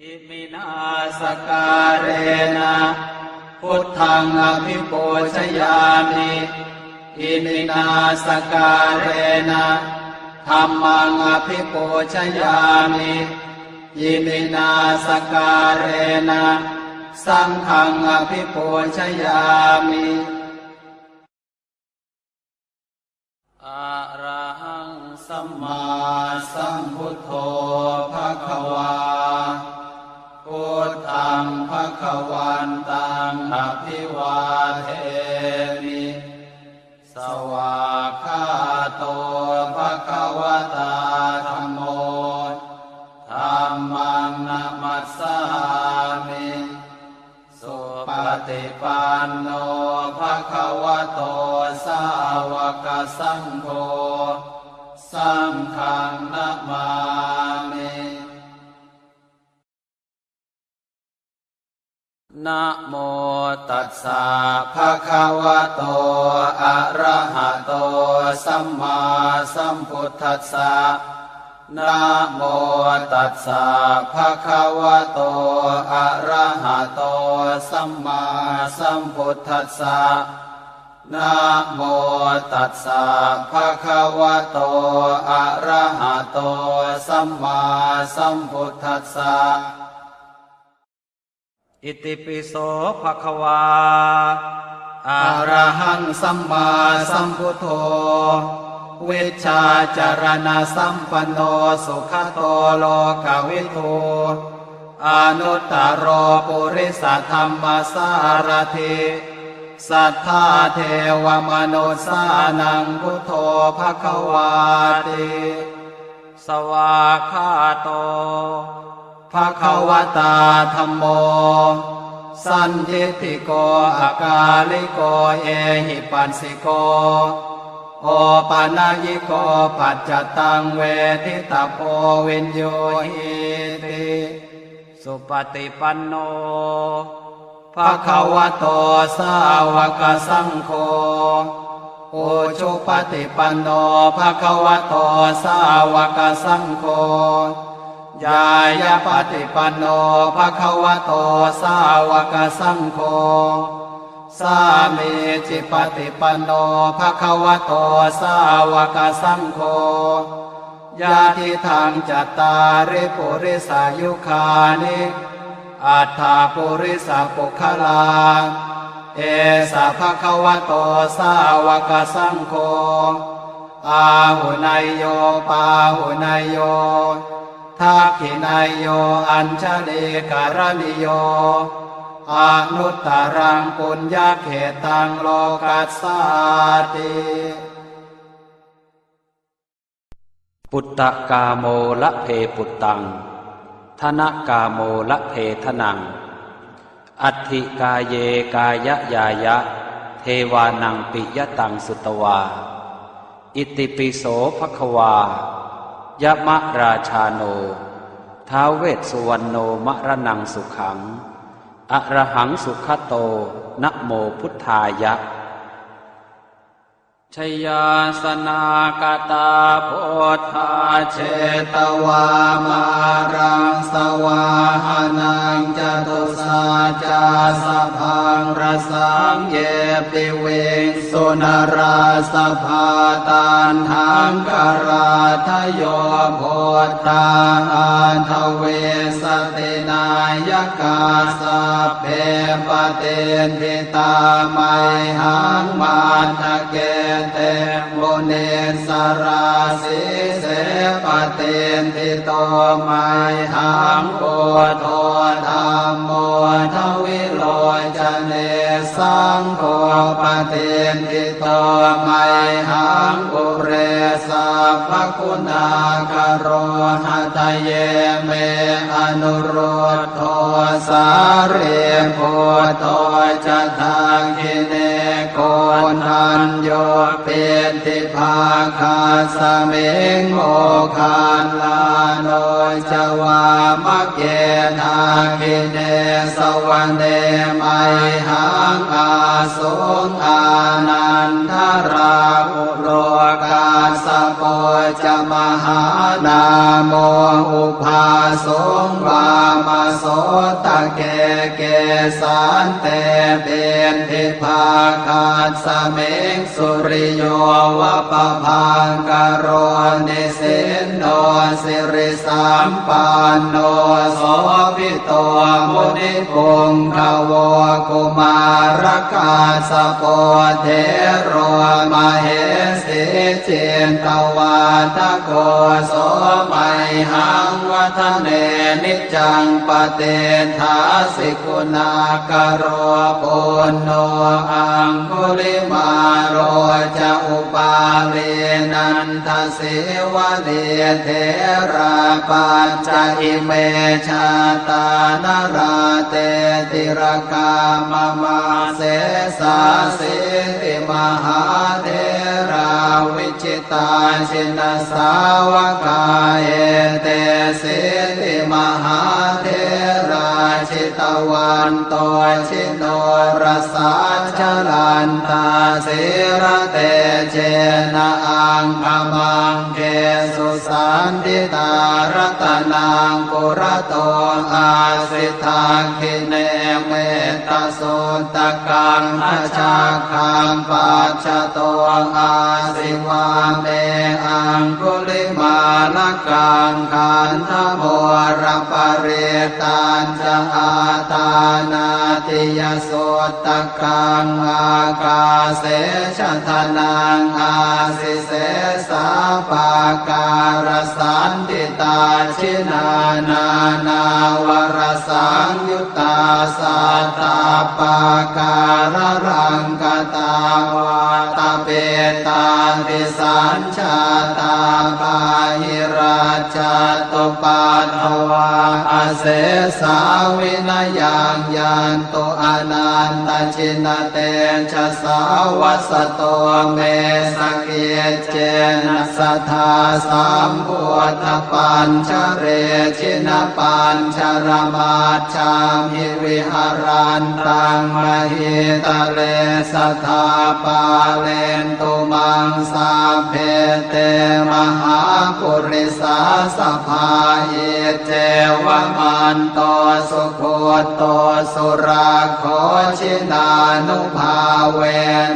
อิมินาสการเรนะพุทธังอภิปูชยามิอิมินาสการเรนะธัมมังอภิปูชยามิอิมินาสการเรนะสังฆังอภิปูชยามิอะระหังสัมมาสัมพุทโธภควาพุทธังภควันตังอภิวาเทมิสวากขาโตภควตาธัมโมธัมมังนะมัสสามิสุปฏิปันโนภควโตสาวกสังโฆสังฆังนะมามินะโมตัสสะภะคะวะโตอะระหะโตสัมมาสัมพุทธัสสะนะโมตัสสะภะคะวะโตอะระหะโตสัมมาสัมพุทธัสสะนะโมตัสสะภะคะวะโตอะระหะโตสัมมาสัมพุทธัสสะอิติปิโสภะคะวาอะระหังสัมมาสัมพุทโธวิชชาจารณะสัมปันโนสุขโตโลกวิทูอนุตตโรปุริสธรรมสารถิสัทธาเทวมนุสสานังพุทโธภควาติสวากขาโตภควตาธัมโมสันทิฏฐิโกอากาลิโกเอหิปัสสิโกโอปานายิโกปัจจตังเวทิตาโพวินโยหิติสุปฏิปันโนภควโตสาวกสังโฆโอชุปฏิปันโนภควโตสาวกสังโฆยายาปฏิปันโนภควโตสาวกสังโฆสามีจิปฏิปันโนภควโตสาวกสังโฆญาติทางจัตตาริปุริสายุคานิอัฏฐาปุริสปุคลาเอสะภควโตสาวกสังโฆอาหุนายโยปาหุนายโยทักขินายโยอัญชลีการณิโยอนุตตรังปุญญเขตังโลกัสสาติปุตตะกาโมละเพปุตตังธนกาโมละเพทนังอัตถิกาเยกายยายะเทวานังปิยตังสุตวาอิติปิโสภควายะมะราชาโนท้าวเวสสุวรรณโนมะระนังสุขังอะระหังสุขโตนะโมพุทธายะชยาสนากตาโพธาเชตวามารังสวาหานังจตุสาจาสพังรสังเยปิเวงสุนราสภาตันหังกราทโยโพธาอันทเวสตินายกาสเพปเตนทิตาไมหังมาตะเกเตโมเนสราสิเสปเตนทิโตไมหังโกโทธรรมโมทวิโลจเนสังโฆปเตนทิโตไมหังปุเรสัพพคุณากโรหะทะเยเมอนุโรธโทสาเรโพโตจะทาคิเนโกนันโยเป็นทิภาคาสเมงโมคานลาโนจวามะเกทาคิเนสวรรเนไมหังอาสุงอานันทราอุโลกาสโป จะมหานาโมอุปาสงวามโสตะเกเกสันเตเป็นทิภาคาสเมงสุริโยวะปะพังกโรนิสินโนสิริสัมปันโนโสภิโตมุนิปุงขโวกุมารกาสโปเทโรมเหสีเจนตวาทโกโสมัยหังวัฒเนนิจังปเตทาสิกุณากโรปุณโนอังคุลิมาโรจะอุปาเวนันทสิวะเลเทราปัญจอิเมชาตานราเตติรกามมาเสสาสิติมหาเทราวิจิตาชินสาวกาเอเตสิติมหาเทราชิตวันโตชิโนรสาชลันตาสิระเตเจนะอังคมังเกสุสันติตารัตนังปุระโตอาสิทาคิเนเมตโสตกังอชาคังปัจจโตอาสิวาเมอังคุลิมาลกังขันธโมรปเรตัญจะอาตานาติยโสตกังอากาเสชทนังอาสิเสสาปาการสันติตาชินานานาวรสังยุตตาสัตตาปาการรังกตาวาตาเปตาติสัญชาตาปาหิราชตุปัฏฐวาอเสสาวินยังยันตุอนันตชินเตชะสาวัสโตเมสเกเจนะสัทธาสัมพุทธปัญชเรชินปัญชรมาชามิวิหารันตังมหิตะเลสัทธาปาเลนตุมังสาเพเตมหาปุริสาสภาเยเจวมันโตสุโคโตสุราโคชินานุภาเว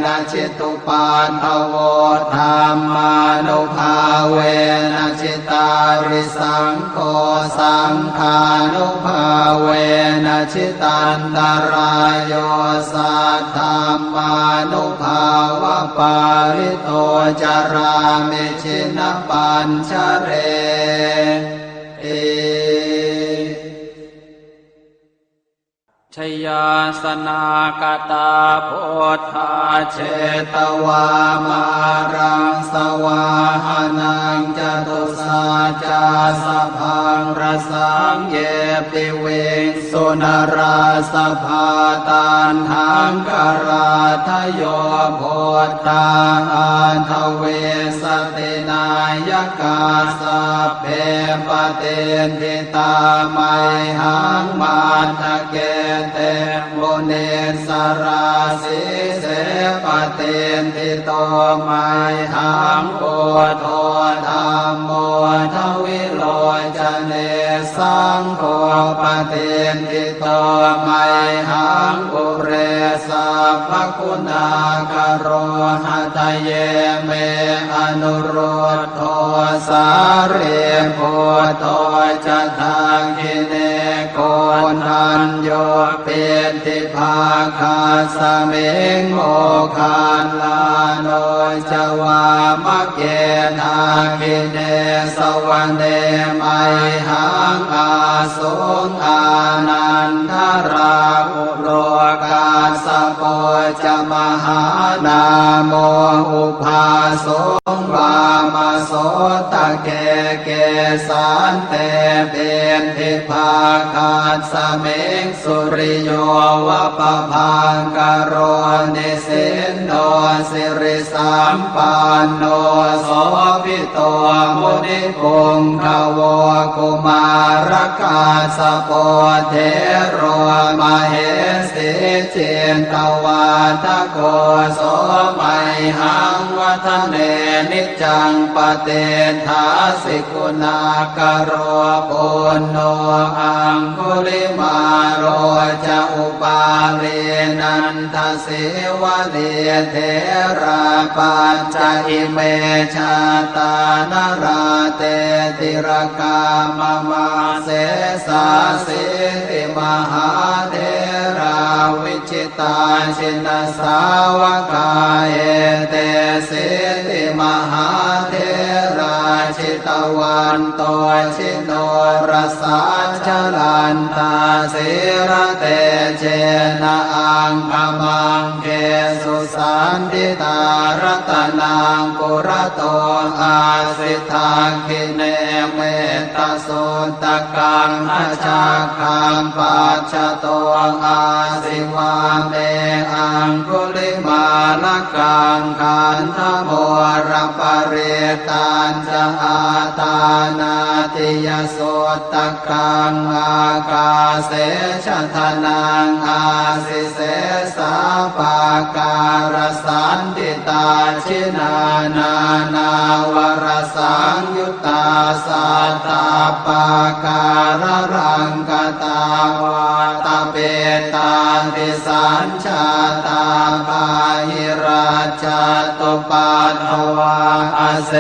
นะจิตุปัฏฐโวธรรมานุภาเวนะจิตาริสังโฆสังฆานุภาเวนะจิตันตรายโยสัทธามานุภาวะปาริโตจารามิชินปัญชเรเอชยาสนากตาพุทธาเชตวามารังสวาหานังจตุสาจาสพังรสังเยปิเวงสุนราสภาตานหังกราทโยโพธาอันทเวสตินายกาสัพเพปเตนทิตาไมหังมาทะเกเตโมเนสราสิเสปเตนทิโตไมหังโอโทธรรมโมทวิโลจเนสังโฆปเตนทิโตไมหังปุเรสัพพคุณากโรหะทะเยเมอนุโรธโทสาเรโพโตจะทางกิเนโกนันโยเป็นทิภาคาสเมงโมคานลาโนจวามะเกนาคิเนสวรรเนไมหังอาสุงอานันทราอุโลกาสโปจะมหานาโมอุภาสงวามโสต เกเกสานเตเป็นทิภาคาสเมงสุริโยวะปะพังกโรนิสินโนสิริสัมปันโนโสภิโตมุนิปุงขโวกุมารกาสโปเทโรมเหสิเจนตวาทโกโสมัยหังวัฒเนนิจังปเตทาสิกุณากโรปุณโนอังคุลิมาโรจะอุปาเลนันทสิวะเลเทราปัจจอิเมชาตานราเตติรกามมาเสสาสิติมหาเทราวิจิตาชินสาวกาเอเตสิติมหาเทราชิตวันโตชิโนรสาชลันตาสิระเตเจนะอังคมังเกสุสันติตารัตนังปุระโตอาสิทาคิเนเมตตาสุตกังอาชาคังปัจจโตอาสิวาเมอังคุลิมาลกังขันธโมรปเรตัญจะอาตานาติยสุตกังอากาเสชทนังอาสิเสสาปาการสันติตาชินานานาวรสังยุตตาสัตตาปาการรังกตาวาตาเปตาติสัญชาตาปาหิราชตุปัฏฐวาอาเส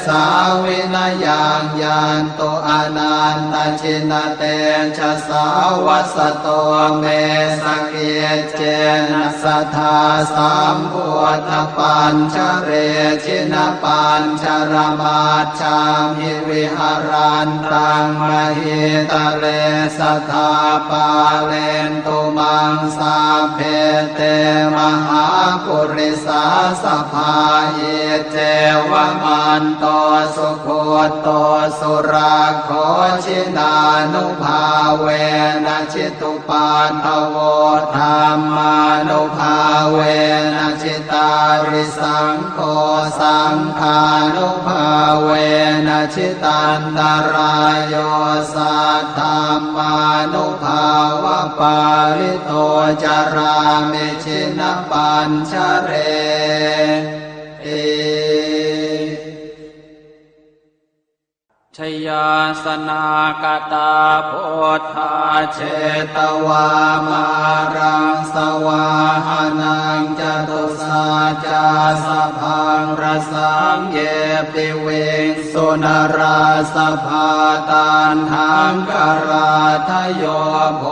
สาวินยังยันโตอนันตชินเตชะสาวัสโตเมสเกเจนะสัทธาสัมพุทธปัญชเรชินปัญชรมาชามหิวิหารันตังมหิตะเลสัทธาปาเลนตุมังสาเพเตมหาปุริสาสภาเยเจวมันโตสุโคโตสุราโคชินานุภาเวนะชิตุปัฏฐโวธรรมานุภาเวนะชิตาริสังโฆสังฆานุภาเวนะชิตันตรายโยสัทธัมมานุภาวะปาลิโตจารามิชินปัญชเรชยาสนากตาโพธาเชตวามารังสวาหานังจตุสาจาสพังรสังเยปิเวงสุนราสภาตันหังกราทโยโพ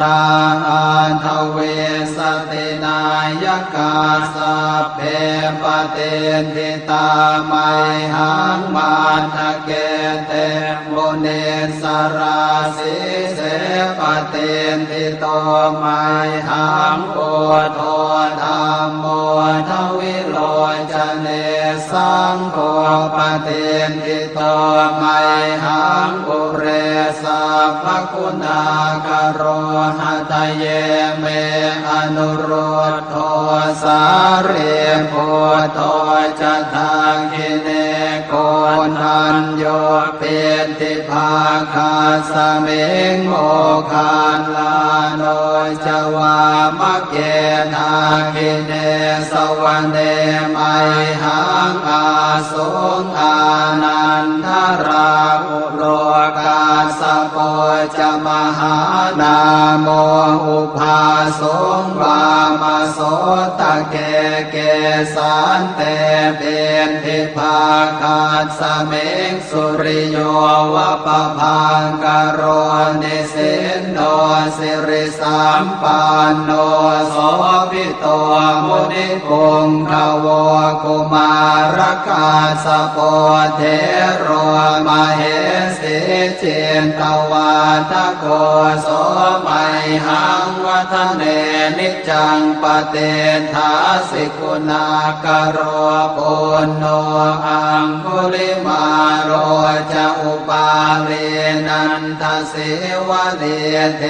ธาอันทเวสตินายกาสัพเพปเตนทิตาไมหังมาทะเกเตโมเนสราสิเสปเตนทิโตไมหังโอโทธรรมโมทวิโลจเนสังโฆปเตนทิโตไมหังปุเรสัพพคุณากโรหะทะเยเมอนุโรธโทสาเรโพโทจะทาคิเนโกนันโยเป็นทิภาคาสเมงโมคานลาโนจวามะเกนาคิเนสวรรเนไมหังอาสุงอานันทราอุโลกาสโปจะมหานาโมอุภาสงวามโสตะเกเกสันเตเป็นทิภาคาสเมงสุริโยวะปะพังกโรนิสินโนสิริสัมปันโนโสภิโตมุนิปุงขโวกุมารกาสโปเทโรมเหสิเจน ตวาทโกโสมัยหังวัฒเนนิจังปเตทาสิกุณากโรปุณโนอังคุลิมาโรจะอุปาเรนันทเสวะเลเท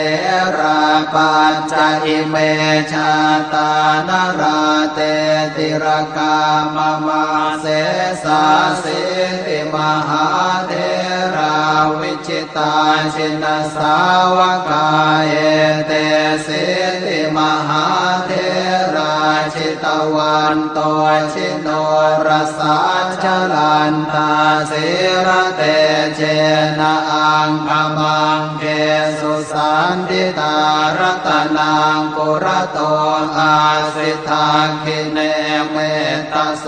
ราปัญจอิเมชาตานราเตติรกามมาเสสาสิติมหาเทราวิจิตาชินสาวกาเอเตสิติมหาเทราชิตวันโตชิโนรสาชลันตาสิระเตเจนะอังคมังเกสุสันติตารัตนังปุระโตอาสิทาคิเนเมตโส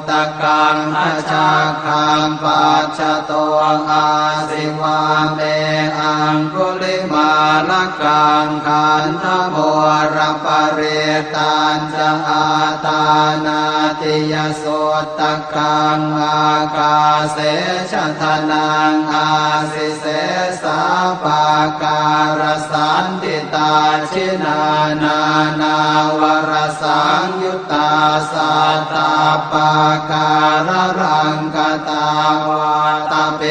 ตกังอาชาคังปัจจโตอาสิวาเมอังคุลิมาลกังขันธโมรปเรตัญจะอาตานาติยโสตกังอากาเสชะทนังอาสิเสสาปาการสันติตาชินานานาวรสังยุตตาสัตตาปาการรังกตาวาตาเป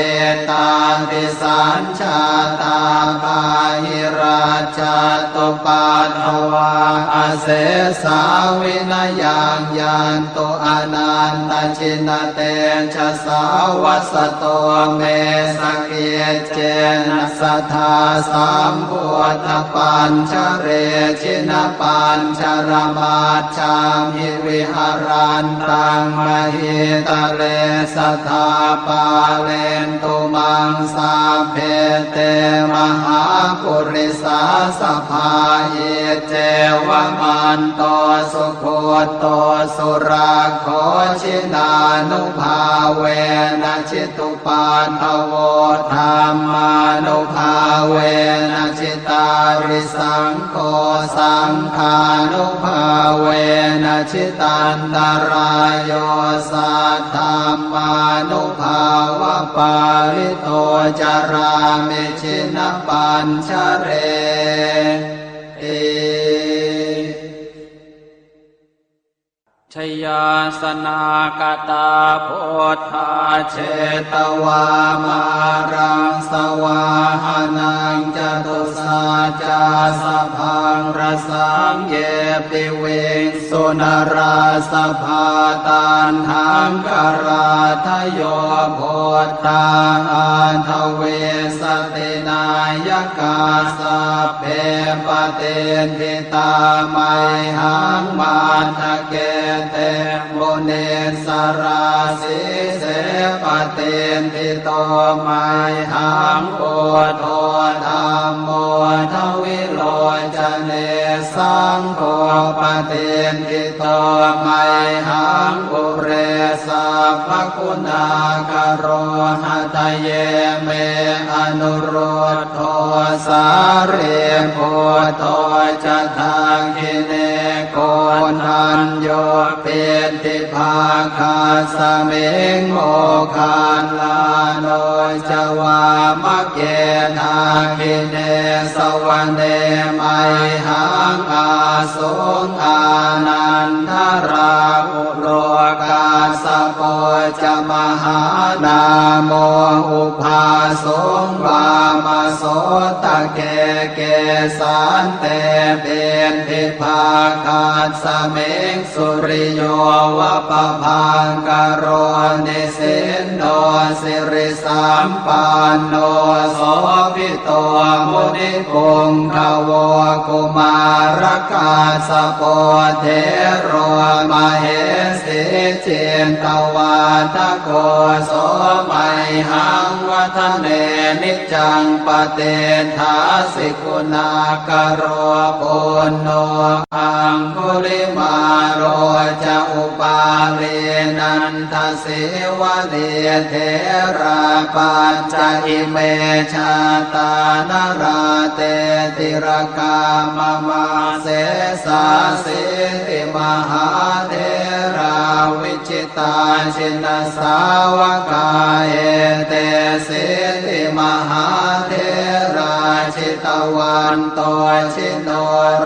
ตาติสัญชาตาปาหิราชตุปัฏฐวาอาเสสาวินยังยันตุอนันตชินเตชะสาวัสโตเมสเกเจนะสัทธาสัมพุทธปัญชเรชินปัญชรมาชามิวิหารันตังมหิตะเลสัทธาปาเลนตุมังสาเพเตมหาปุริสาสภาเยเจวมันโตสุโคโตสุราโคชินานุภาเวนะชิตุปัฏฐโวธรรมานุภาเวนะชิตาริสังโฆสังฆานุภาเวนะชิตันตรายโยสัทธามานุภาวะปาริโตจารามิชินปัญชเรเอชยาสนากตาโพธาเชตวามารังสวาหานังจตุสาจาสพังรสังเยปิเวงสุนราสภาตันหังกราทโยโพธาอันทเวสตินายกาสัพเพปเตทิตาไมหังมันทะเกเตโมเนสราสิเสปเตทิโตไมหังโอโทธรรมโมทวิโลจเนสังโฆปเตทิโตไมหังปุเรสัพพคุณากโรหะทะเยเมอนุโรธโทสาเรโพโตจะทางคิเนโกนันโยเปติภาคาสเมงโมคานลาโนจวามะเกทาคิเนสวรรเนไมหังอาสุงอานันทราอุโลกาสโปจะมหานาโมอุภาสงวามโสตะเกเกสันเตเบนทิภาคาสเมงสุริโยวะปะพังกโรนิสินโนสิริสัมปันโนโสภิโตมุนิปุงขโวกุมารกาสโปเทโรมเหสิเจนตวาทโกโสมัยหังวัฒเนนิจังปเตทาสิกุณากโรปุณโนอังคุลิมาโรจะอุปาเรนันทเสวะเลเทราปัญจอิเมชาตานราเตติรกามมาเสสาสิติมหาเทรา วิจิตาชินสาวกาเอเตสิติมหาเทราชิตวันโตชิโน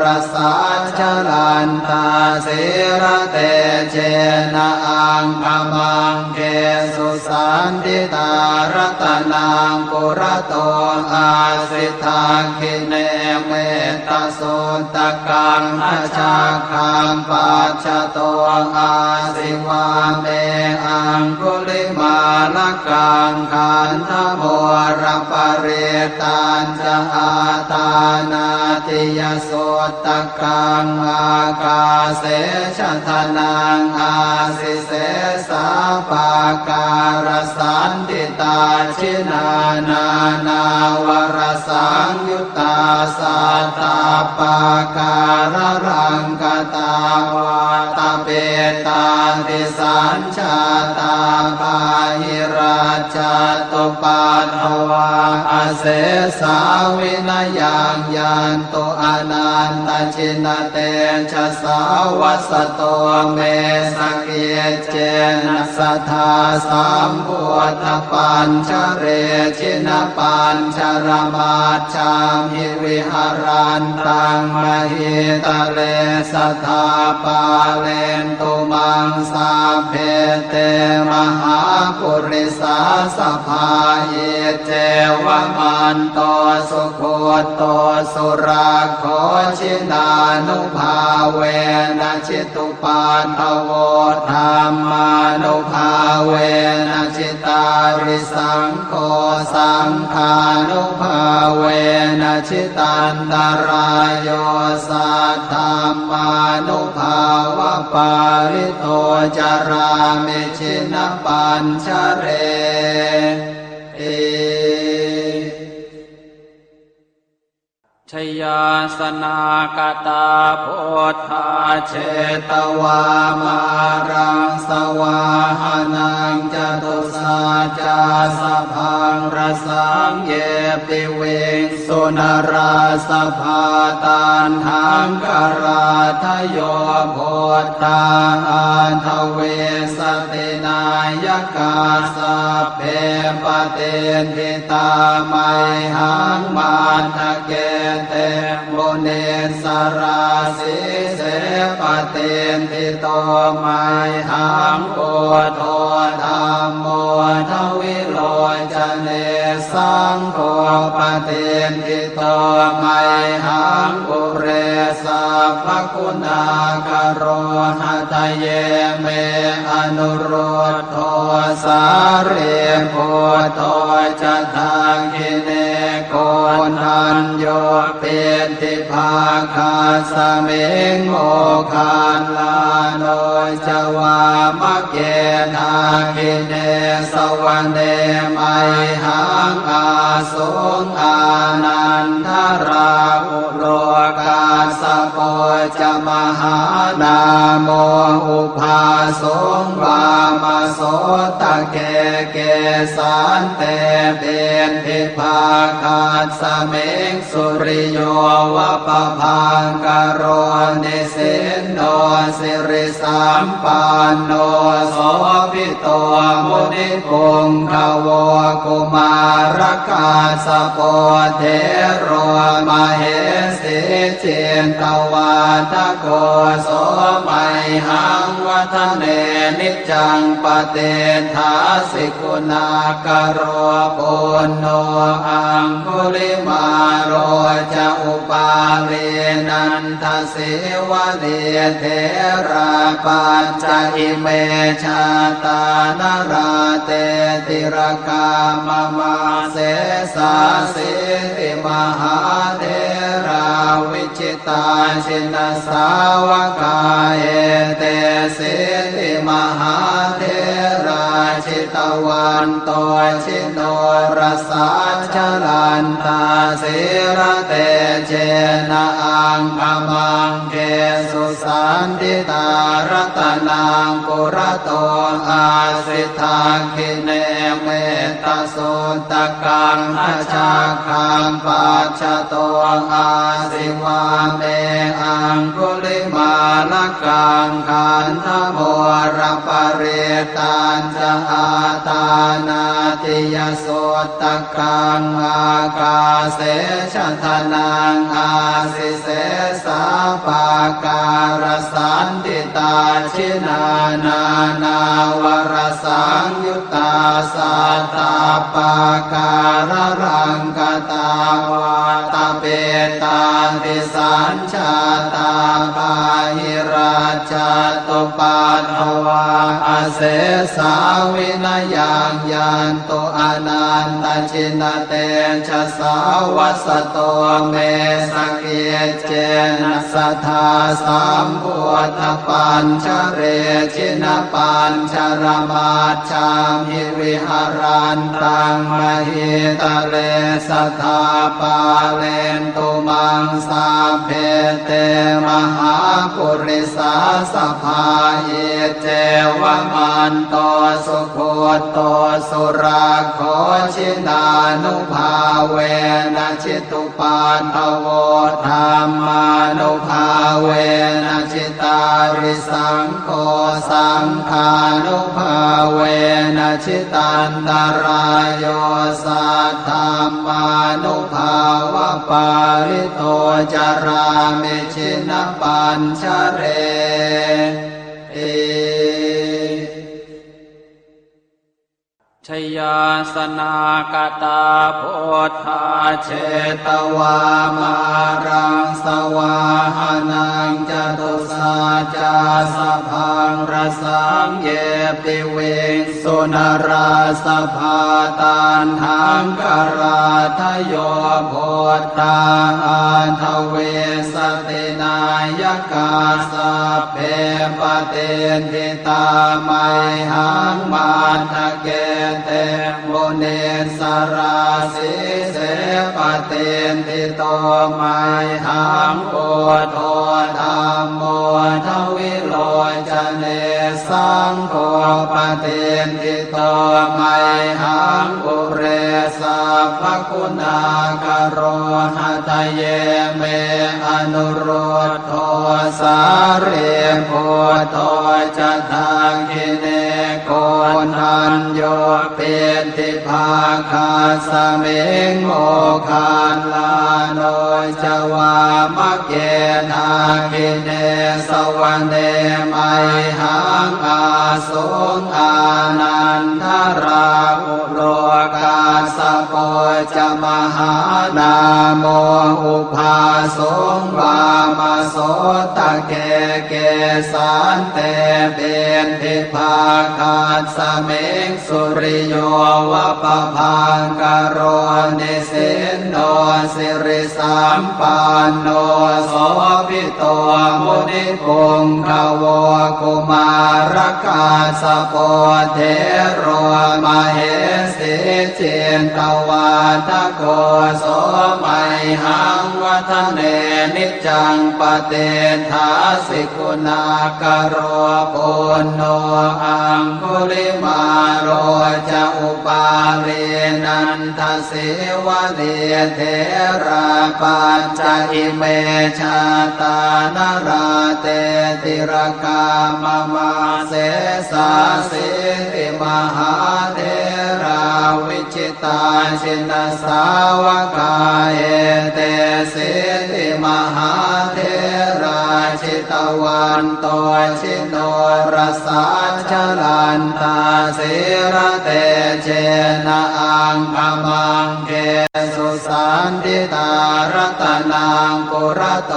รสาชลันตาสิระเตเจนะอังคมังเกสุสันติตารตนังปุระโตอาสิทาคิเนเมตสุตกังอาชาคังปัจจโตอาสิวาเมอังคุลิมาลกังขันธโมรปเรตัญจะอาตานาติยสุตกังอากาเสชทนังอาสิเสสาปาการสันติตาชินานานาวรสังยุตตาสัตตาปาการรังกตาวาตาเปตาติสัญชาตาปาหิราชตุปัฏฐวาอาเสสาวินยังยันตุอนันตชินเตชะสาวัสโตเมสเกเจนะสัทธาสัมพุทธปัญชเรชินปัญชรมาชามหิวิหารันตังมหิตะเลสัทธาปาเลนตุมังสาเพเตมหาปุริสาสภาเยเจวมันโตสุโคโตสุราโคชินานุภาเวนะชิตุปันทโวธรรมานุภาเวนะชิตาริสังโฆสังฆานุภาเวนะชิตันตรายโยสัทธามานุภาวะปาริโตจารามิชินปัญชเรชยาสนากตาโพธาเชตวามารังสวาหานังจตุสาจาสพังรสังเยปิเวงสุนราสภาตันหังกราทโยโพธาอันทเวสตินายกาสัพเพปเตนทิตาไมหังมาทะเกเตโมเนสราสิเสปเตนทิโตไมหังโอโทธรรมโมทวิโลจเนสังโฆปเตนทิโตไมหังอุเรสัพพคุณากโรหะทะเยเมอนุโรธโทสาเรโพโทจะทาคิเนโกนันโยเปติภาคาสเมงโมคานลาโนจวามะเกทาคิเนสวรรเนไมหังอาสุงอานันทราอุโลกาสโปจะมหานาโมอุภาสงวามโสตะเกเกสันเตเบนทิภาคาสเมงสุริโยวะปะพังกโรนิสินโนสิริสัมปันโนโสภิโตมุนิปุงขโวกุมารกาสโปเทโรมเหสิเจนตวาทโกโสไมหังวัฒเนนิจังปเตทาสิกุณากโรปุณโนอังคุลิมาโรจะอุปาเรนันทสิวะเนเทราปัญจอิเมชาตานราเตติรกามมาเสสาสิติมหาเทราวิจิตาชินสาวกาเอเตสิติมหาเทราชิตวันโตชิโนรสาชลันตาสิระเตเจนะอังคมังเกสุ สันติตารัตนังปุระโตอาสิทาคิเนเมตโสตกังอาชาคังปัจจโตอาสิวาเมอังคุลิมาลกังขันธโมรปริตันจะอาตานาติยโสตกังอากาเสชทนังอาสิเสสาปาการสันติตาชินานานาวรสังยุตตาสัตตาปาการรังกตาวาตาเปตาติสัญชาตาปาหิราชตุปัฏฐวาอาเสสาวินยังยันตุอนันตชินเตชะสาวัสโตเมสเกเจนะสัทธาสัมพุทธปัญชเรชินปัญชรมาชามิวิหารันตังมหิตะเลสัทธาปาเลนตุมังสาเพเตมหาปุริสาสภาเยเจวมันโตสุโคโตสุราโคชินานุภาเวนะชิตุปันทโวธรรมานุภาเวนะชิตาริสังโฆสังฆานุภาเวนะชิตันตรายโยสัทธามานุภาวะปาริโตจารามิชินปัญชเรเอชยาสนากตาโพธาเชตวามารังสวาหานังจตุสาจาสพังรสังเยปิเวงสุนราสภาตันหังกราทโยโพธาอันทเวสตินายกาสเพปเตนทิตาไมหังมาทะเกเตโมเนสราสิเสปเตนทิโตไมหังโอโทธรรมโมทวิโลจเนสังโฆปเตนทิโตไมหังอุเรสัพพคุณากโรหะทะเยเมอนุโรธโทสาเรโพโทจะทังคิเนโกนันโยเป็นทิภาคาสเมงโมคานลาโนจวามะเกนาคิเนสวรรเนไมหังอาสุงอานันทราอุโลกาสโปจะมหานาโมอุภาสงวามโสตะเกเกสันเตเป็นทิภาคาสเมงสุริโยวะปะพังกโรนิสินโนสิริสัมปันโนโสภิโตมุนิปุงขโวกุมารกาสโปเทโรมเหสิเจนตวาทโกโสไมหังวัฒเนนิจังปเตทาสิกุณากโรปุณโนอังคุลิมาโรจะอุปาเรนันทสิวะเดเทราปัญจอิเมชาตานราเตติรกามมาเสสาสิติมหาเทราวิจิตาชินสาวกาเอเตสิติมหาเทราชิตวันโตชิโนรสาชลันตาสิระเตเจนะอังคมังเกสุสันติตารัตนังปุระโต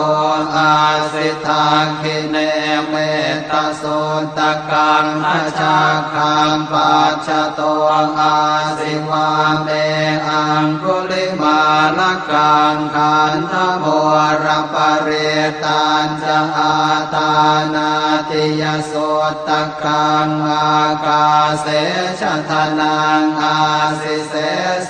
อาสิทาคิเนเมตโสตกังอาชาคังปัจจโตอาสิวาเมอังคุลิมาลกังขันธโม รปเรตัญจะอาตานาติยโสตกังอากาเสชะทนังอาสิเส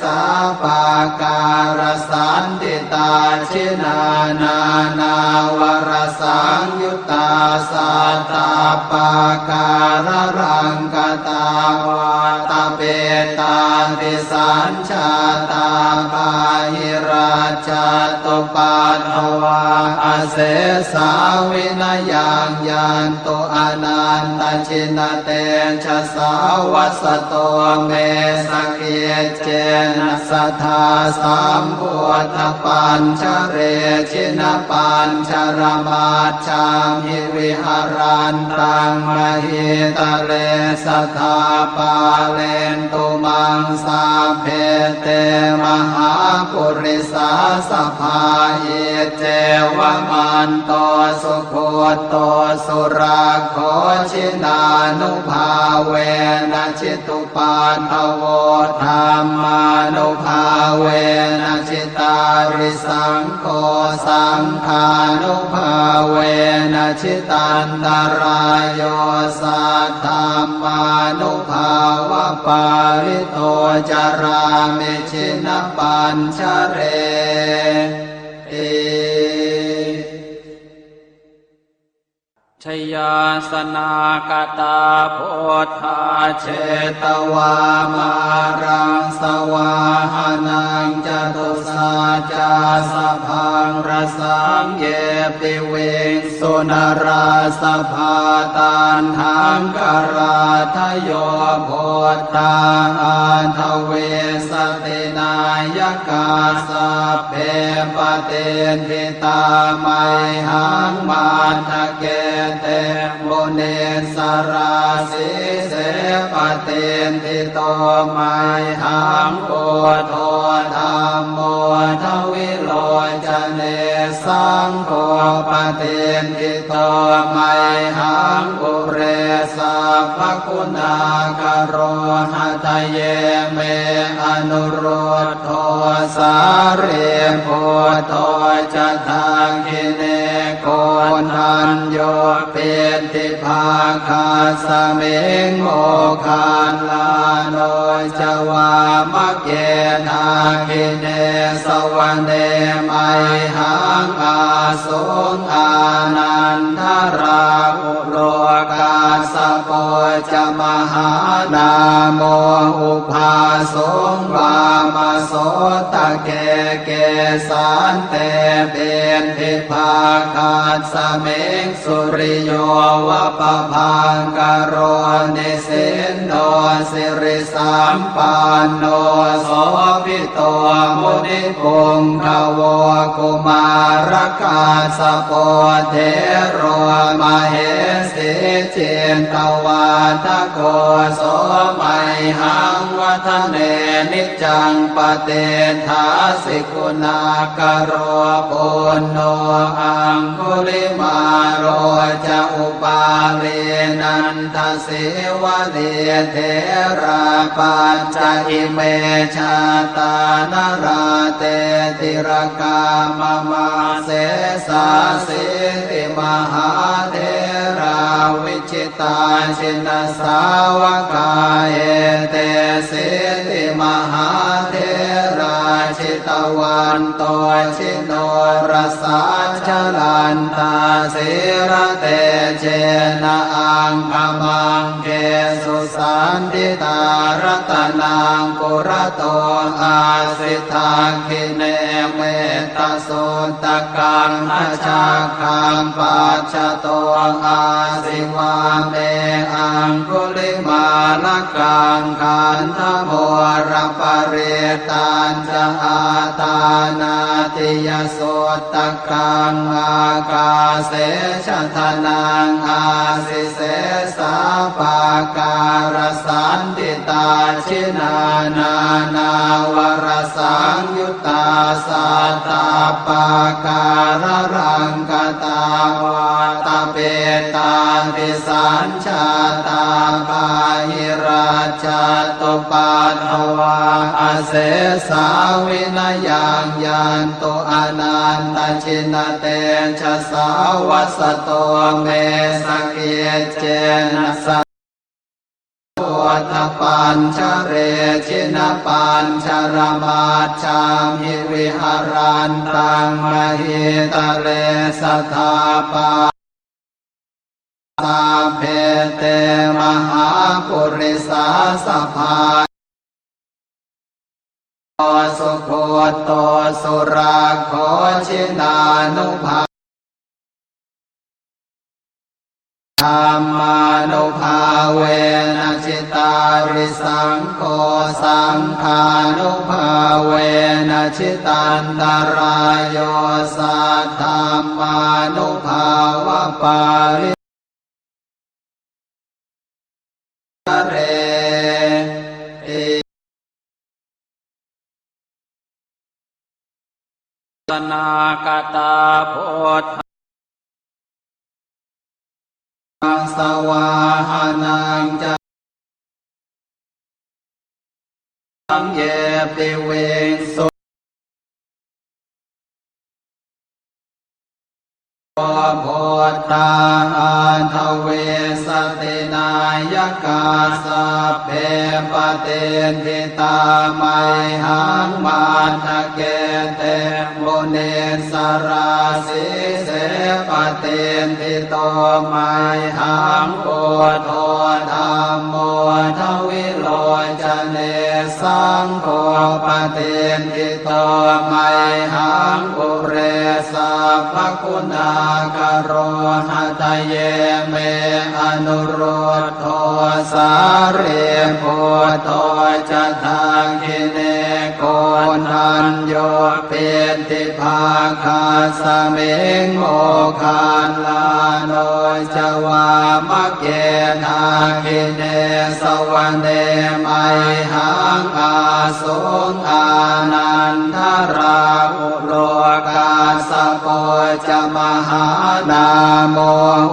สาปาการสันติตาชินานานาวรสังยุตตาสัตตาปาการรังกตาวาตาเปตาติสัญชาตาปาหิราชตุปัฏฐวาอเสสาวินยังยันตุอนันตชินเตชะสาวัสโตเมสเกเจนะสัทธาสัมพุทธปัญชเรชินปัญชรมาชามหิวิหารันตังมหิตะเลสัทธาปาเลนตุมังสาเพเตมหาปุริสาสภาเยเจวมันโตสุโคโตสุราโคชินานุภาเวนะชิตุปัฏฐโวธรรมานุภาเวนะชิตาริสังโฆสังฆานุภาเวนะชิตันตรายโยสัทธามานุภาวะปาริโตจารามิชินปัญชเรชยาสนากตาโพธาเชตวามารังสวาหานังจตุสาจาสพังรสังเยปิเวงสุนราสภาตันหังกราทโยโพธาอันทเวสตินายกาสัพเพปเตนทิตาไมหังมาทะเกเตโมเนสราสิเสปเตนทิโตไมหังโกโทธรรมโมทวิโลจเนสังโฆปเตนทิโตไมหังอุเรสัพพคุณากโรหะทะเยเมอนุโรธโทสาเรโพโตจะทางกิเนโกนันโยเป็นทิภาคาสเมงโมคานลาโนจวามะเกนาคิเนสวรรเนไมหังอาสุงอานันทราอุโลกาสโปจะมหานาโมอุภาสงวามโสตะเกเกสันเตเป็นทิภาคาสเมงสุริโยวะปะพังกโรนิสินโนสิริสัมปันโนโสภิโตมุนิปุงขโวกุมารกาสโปเทโรมเหสิเจนตวาทโกโสไมหังวัฒเนนิจังปเตทาสิกุณากโรปุณโนอังคุลิมาโรจะอุปาเวนันทสิวะเดเทราปัญจอิเมชาตานราเตติรกามมาเสสาสิติมหาเทราวิจิตาชินสาวกาเอเตสิติมหาเทราชิตวันโตชิโนรสาชลันตาสิระเตเจนะอังคมังเกสุสันติตารัตนังปุระโตอาสิทาคิเนเมตโสตกังอชาคังปัจจโตอาสิวาเมอังคุลิมาลกังขันธโมรปเรตัญจะอาตานาติยโสตกังอากาเสชะทนังอาสิเสสาปาการสันติตาชินานา นาวรสังยุตตาสัตตาปาการรังกตาวาตาเปตาติสัญชาตาปาหิราช จัตตุปัฏฐวาอาเสสาวินายังยันตุอนันตชินเตชะสาวัสโตเมสกเกเจนะสะวัฏปัญชเรชินปัญชรมาชามิวิหารันตังมหิตะเลสัทธาปาสาเพเตมหาปุริสาสภาสุโคโตสุราโคชินานุภาธรรมานุภาเวนะจิตาริสังโฆสังฆานุภาเวนะจิตันตรายโยสัทธรรมานุภาวะปาริเรสนากตาโพธิสวาหานังจังเยปิเวสุโพธาอันทเวสตินายกาสัพเพปเตทิตาไมหังมาทะเกเตมุเนสราสิเสปเตทิโตไมหังโอโทธัมโมทวิโลจเนสังโฆปเตทิโตไมหังปุเรสัพพคุณากโรหะตเยเมอนุโรธโทสาเรโพโตจะทังคิเนโกนันโยเปติภาคาสเมงโมคานลาโนจวามะเกนาคิเนสวรรเนไมหังอาสุงอานันทราอุโลกาสโปจะมหานาโม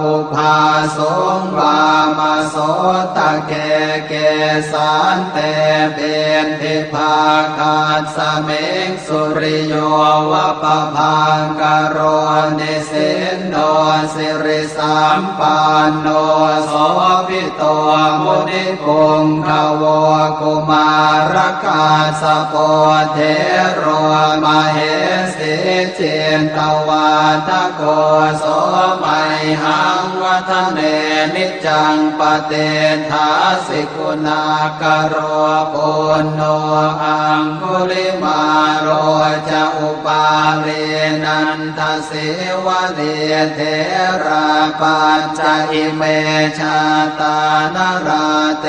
อุภาสงวามโสตะเกเกสันเตเบนทิภาคาสเมงสุริโยวะปะพังกโรนิสินโนสิริสัมปันโนโสภิโตมุนิปุงขโวกุมารกาสโปเทโรมเหสิเจนตวาทโกโสไมหังวัฒเนนิจังปเตถาสิกุณากโรปุณโนอังคุลิมาโรจะอุปาเรนันทสิวะเดเทราปัญจอิเมชาตานราเต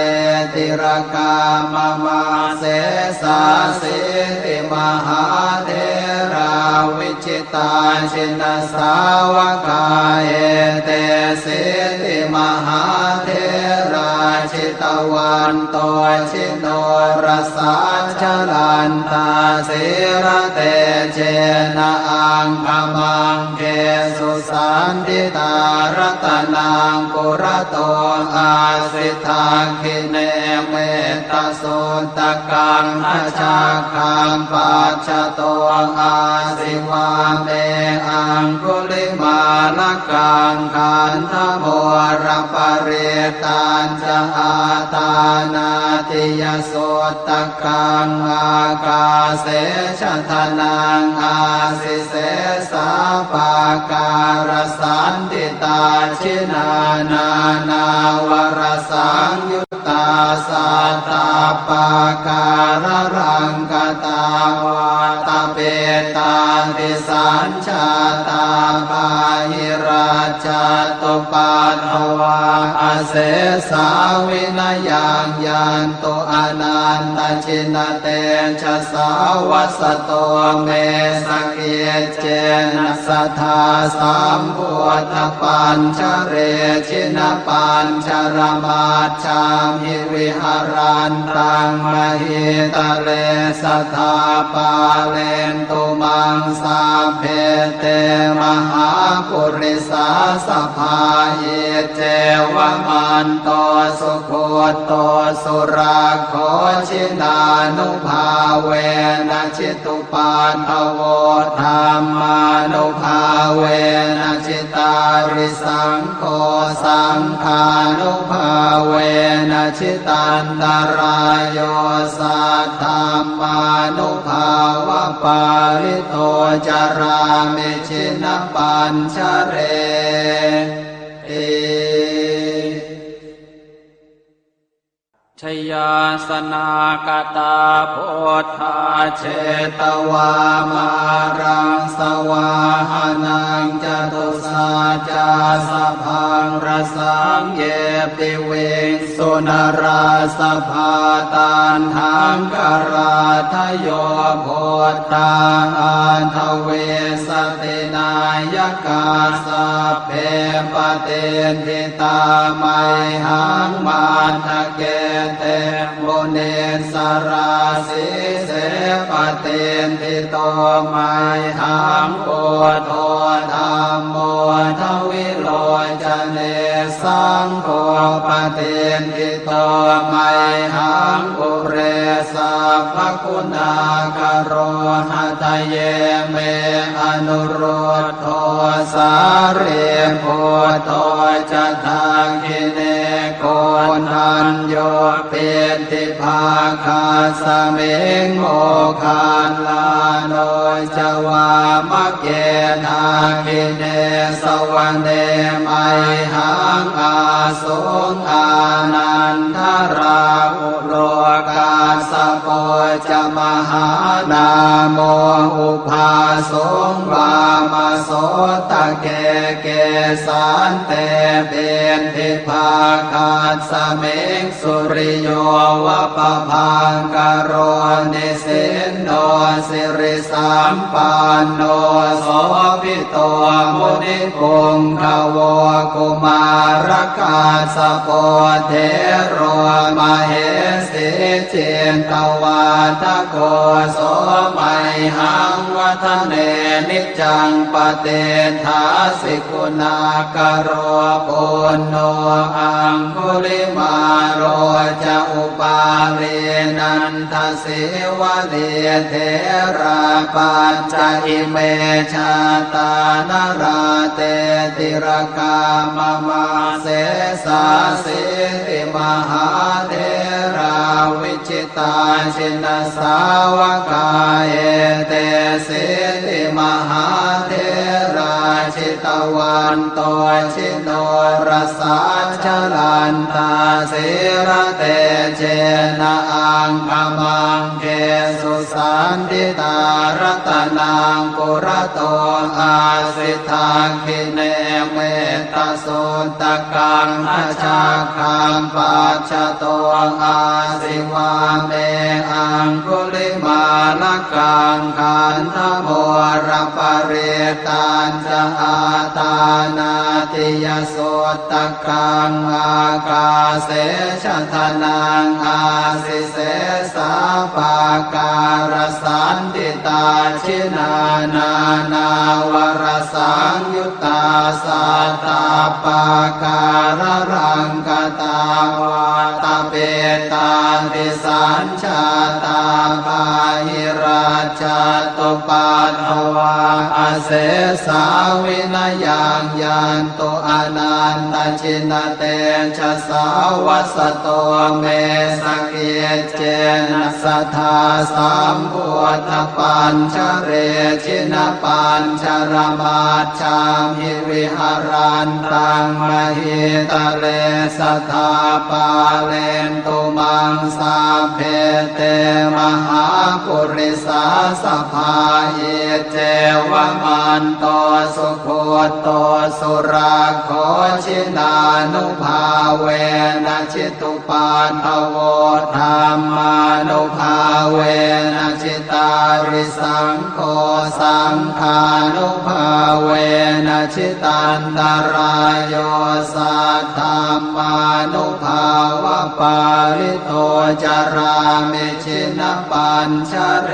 ติรกามมาเสสาสิติมหาเทราวิจิตาชินสาวกาเอเตสิติมหาเทราชิตวันโตชิโนรสาชลันตาสิระเตเจนะอังคมังเกสุสันติตารัตนังปุระโตอาสิทาคิเนเมตตาสุตกังอาชาคังปัจจโตอาสิวาเมอังคุลิมาลกังขันธโมรปเรตัญจะอาตานาติยสุตกังอากาเสชทนังอาสิเสสาปาการสันติตาชินานานาวรสังยุตตาสัตตาปาการรังกตาวาตาเปตาติสัญชาตาปาหิราชตุปัฏฐวาอาเสสาวินายังยันตุอนันตชินเตชะสาวัสโตเมสกเกเจนะสัทธาสัมพุทธปัญชเรชินปัญชรมาชามิวิหารันตังมหิตะเลสัทธาปาเลนตุมังสาเพเตมหาปุ ปุริสาสภาเยเจวมันโตสุโคโตสุราโคชินานุภาเวนะจิตุปาทโวธรรมานุภาเวนะจิตาริสังโฆสังฆานุภาเวนะจิตันตรายโยสัทธามานุภาวะปาริโตจารามิชินปัญชเรชยาสนากตาโพธาเชตวามารังสวาหานังจตุสาจาสพังรสังเยปิเวงสุนราสภาตานทังกราทโยโพธาอันทเวสตินายกาสัพเพปเตนทิตาไมหังมาทะเกเตโมเนสราสิเสปเตนทิโตไมหังโอโทธรรมโมทวิโลจเนสังโฆปเตนทิโตไมหังอุเรสัพพคุณากโรหะทะเยเมอนุโรธโทสาเรโพโตจะทาคิเนโกนัญโยเปติภาคาสเมงโมคาลาโนจวามะเกทาคิเนสวรรเนไมหังอาสุงอานันทราอุโลกาสโปจะมหานาโมอุภาสงวามโสตะเกเกสันเตเบนทิภาคาสเมงสุริโยวะปะพังกโรนิสินโนสิริสัมปันโนโสภิโตมุนิปุงขโวกุมารกาสโปเทโรมเหสิเจนตวาทโกโสไมหังวัฒเนนิจังปเตทาสิกุณากโรปุณโนอังคุลิมาโรจะอุปาเรนันทสิวะเดเทราปัญจอิเมชาตานราเตติรกามมาเสสาสิติมหาเทราวิจิตาชินสาวกาเอเตสิติมหาเทราชิตวันโตชิโนรสาชลันตาสิระเตเจนะอังคมังเกสุสันติตารัตนังปุระโตอาสิทาคิเนเมตโสตกังอาชาคังปัจจโตอาสิวาเมอังคุลิมาลกังขันธโมรปเรตันจะอาตานาติยโสตกังอากาเสชะทนังอาสิเสสาปาการสันติตาชินานานาวรสังยุตตาสัตตาปาการรังกตาวาตเปตาติสัญชาตาภาหิราชตุปาทวาอาเสสาวินยังยันตุอนันตชินเตชะสาวัสโตเมสเกเจนะสัทธาสัมพุทธปัญชเรชินปัญชรมาชามหิวิหารันตังมหิตะเลสัทธาปาเลนตุมังสาเพเตมหาปุริสาสภาเยเจวมันโตสุโคโตสุราโคชินานุภาเวนะจิตุปาทโวธรรมานุภาเวนะจิตาริสังโฆสังฆานุภาเวนะจิตันตรายโยสัทธามานุภาวะปาริโตจารามิชินปัญชเร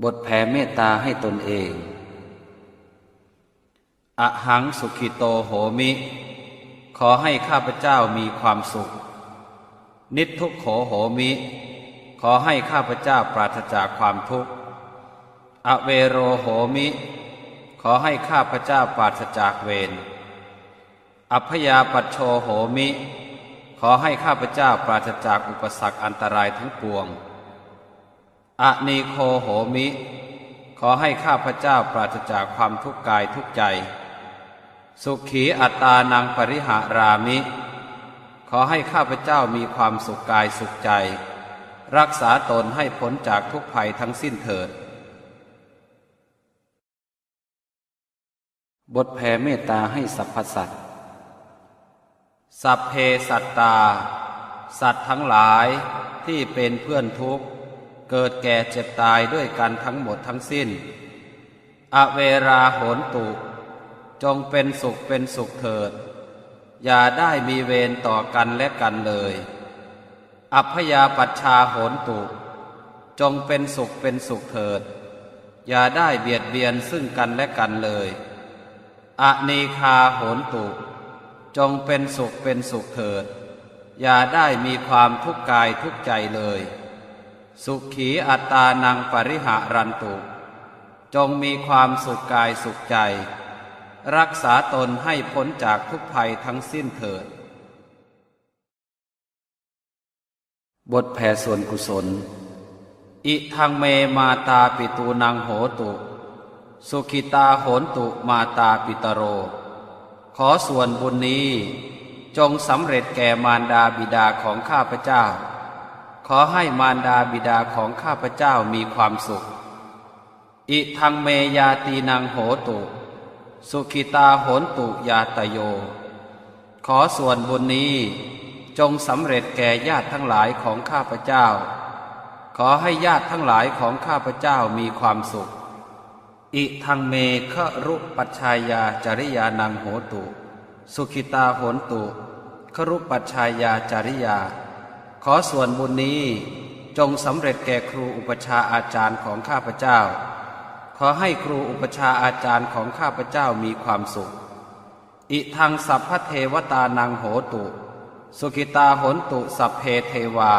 บทแผ่เมตตาให้ตนเองอหังสุขิโตโหมิขอให้ข้าพเจ้ามีความสุขนิททุกโขโหมิขอให้ข้าพเจ้าปราศจากความทุกข์อเวโรโหมิขอให้ข้าพเจ้าปราศจากเวรอัพยาปัชโชโหมิขอให้ข้าพเจ้าปราศจากอุปสรรคอันตรายทั้งปวงอนีโคโหมิขอให้ข้าพเจ้าปราศจากความทุกข์กายทุกใจสุขีอัตตานังปริหารามิขอให้ข้าพเจ้ามีความสุขกายสุขใจรักษาตนให้พ้นจากทุกภัยทั้งสิ้นเถิดบทแผ่เมตตาให้สรรพสัตว์สัพเพสัตตาสัตว์ทั้งหลายที่เป็นเพื่อนทุกข์เกิดแก่เจ็บตายด้วยกันทั้งหมดทั้งสิ้นอเวราโหนตุจงเป็นสุขเป็นสุขเถิดอย่าได้มีเวรต่อกันและกันเลยอัพยาปัชชาโหนตุจงเป็นสุขเป็นสุขเถิดอย่าได้เบียดเบียนซึ่งกันและกันเลยอนีคาโหนตุจงเป็นสุขเป็นสุขเถิดอย่าได้มีความทุกข์กายทุกข์ใจเลยสุขีอัตตานังปริหารันตุจงมีความสุขกายสุขใจรักษาตนให้พ้นจากทุกภัยทั้งสิ้นเถิดบทแผ่ส่วนกุศลอิทังเมมาตาปิตูนังโหตุสุขิตาโหนตุมาตาปิตโรขอส่วนบุญนี้จงสำเร็จแก่มารดาบิดาของข้าพเจ้าขอให้มารดาบิดาของข้าพเจ้ามีความสุขอิทังเมยาตีนังโหตุสุขิตาโหนตุยาตโยขอส่วนบุญนี้จงสำเร็จแก่ญาติทั้งหลายของข้าพเจ้าขอให้ญาติทั้งหลายของข้าพเจ้ามีความสุขอิทังเมฆรุปัชชายาจริยานังโหตุสุขิตาโหนตุฆรุปัชชายาจริยาขอส่วนบุญนี้จงสำเร็จแก่ครูอุปชาอาจารย์ของข้าพเจ้าขอให้ครูอุปชาอาจารย์ของข้าพเจ้ามีความสุขอิทังสัพพเทวตานังโหตุสุขิตาโหนตุสัพเพเทวา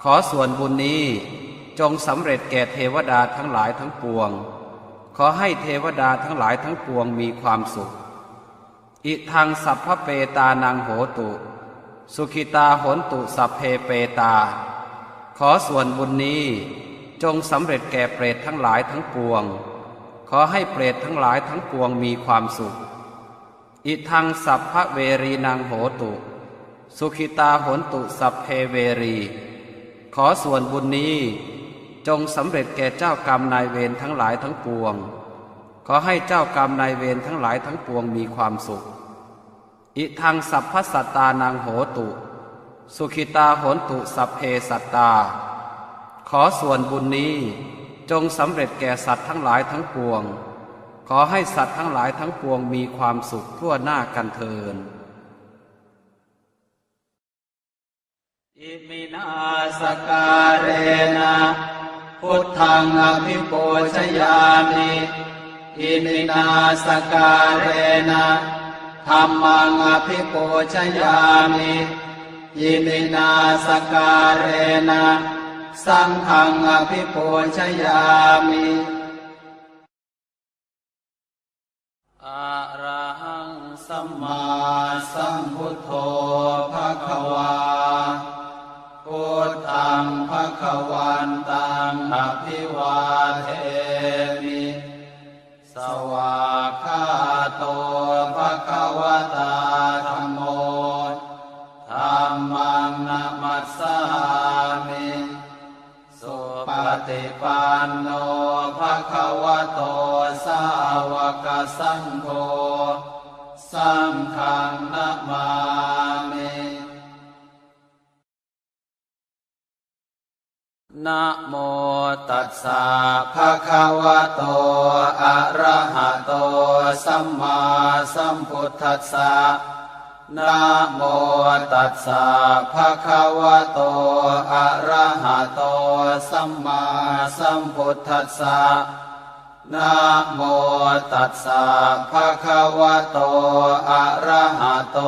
ขอส่วนบุญนี้จงสำเร็จแก่เทวดาทั้งหลายทั้งปวงขอให้เทวดาทั้งหลายทั้งปวงมีความสุขอิทังสัพพเปตานังโหตุสุขิตาโหนตุสัพเพเปตาขอส่วนบุญนี้จงสำเร็จแก่เปรตทั้งหลายทั้งปวงขอให้เปรตทั้งหลายทั้งปวงมีความสุขอิทังสัพพเวรีนังโหตุสุขิตาโหนตุสัพเพเวรีขอส่วนบุญนี้จงสำเร็จแก่เจ้ากรรมนายเวรทั้งหลายทั้งปวงขอให้เจ้ากรรมนายเวรทั้งหลายทั้งปวงมีความสุขอิทังสัพพสัตตานังโหตุสุขิตาโหนตุสัพเพสัตตาขอส่วนบุญนี้จงสำเร็จแก่สัตว์ทั้งหลายทั้งปวงขอให้สัตว์ทั้งหลายทั้งปวงมีความสุขทั่วหน้ากันเทินอิมินาสการเรนะพุทธังอภิปูชยามิอิมินาสการเรนะธัมมังอภิปูชยามิอิมินาสการเรนะสังฆังอภิปูชยามิอะระหังสัมมาสัมพุทโธภควาพุทธังภควันตังอภิวาเทมิสวากขาโตภควตาธัมโมธัมมังนะมัสสามิสุปฏิปันโนภควโตสาวกสังโฆสังฆังนะมามินะโมตัสสะภะคะวะโตอะระหะโตสัมมาสัมพุทธัสสะ นะโมตัสสะภะคะวะโตอะระหะโตสัมมาสัมพุทธัสสะนะโมตัสสะภะคะวะโตอะระหะโต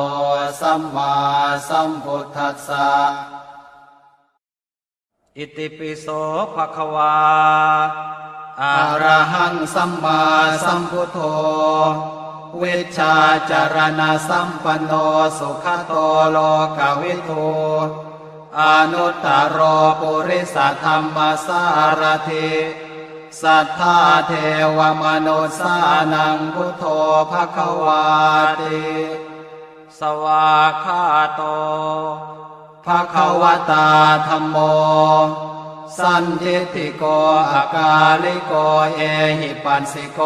สัมมาสัมพุทธัสสะอิติปิโสภะคะวาอะระหังสัมมาสัมพุทโธวิชชาจารณะสัมปันโนสุขโตโลกวิทูอนุตตรปุริสธรรมสารถิสัทธาเทวมนุษสานังพุทโธภควาติสวากขาโตภควตาธัมโมสันทิฏฐิโกอากาลิโกเอหิปัสสิโก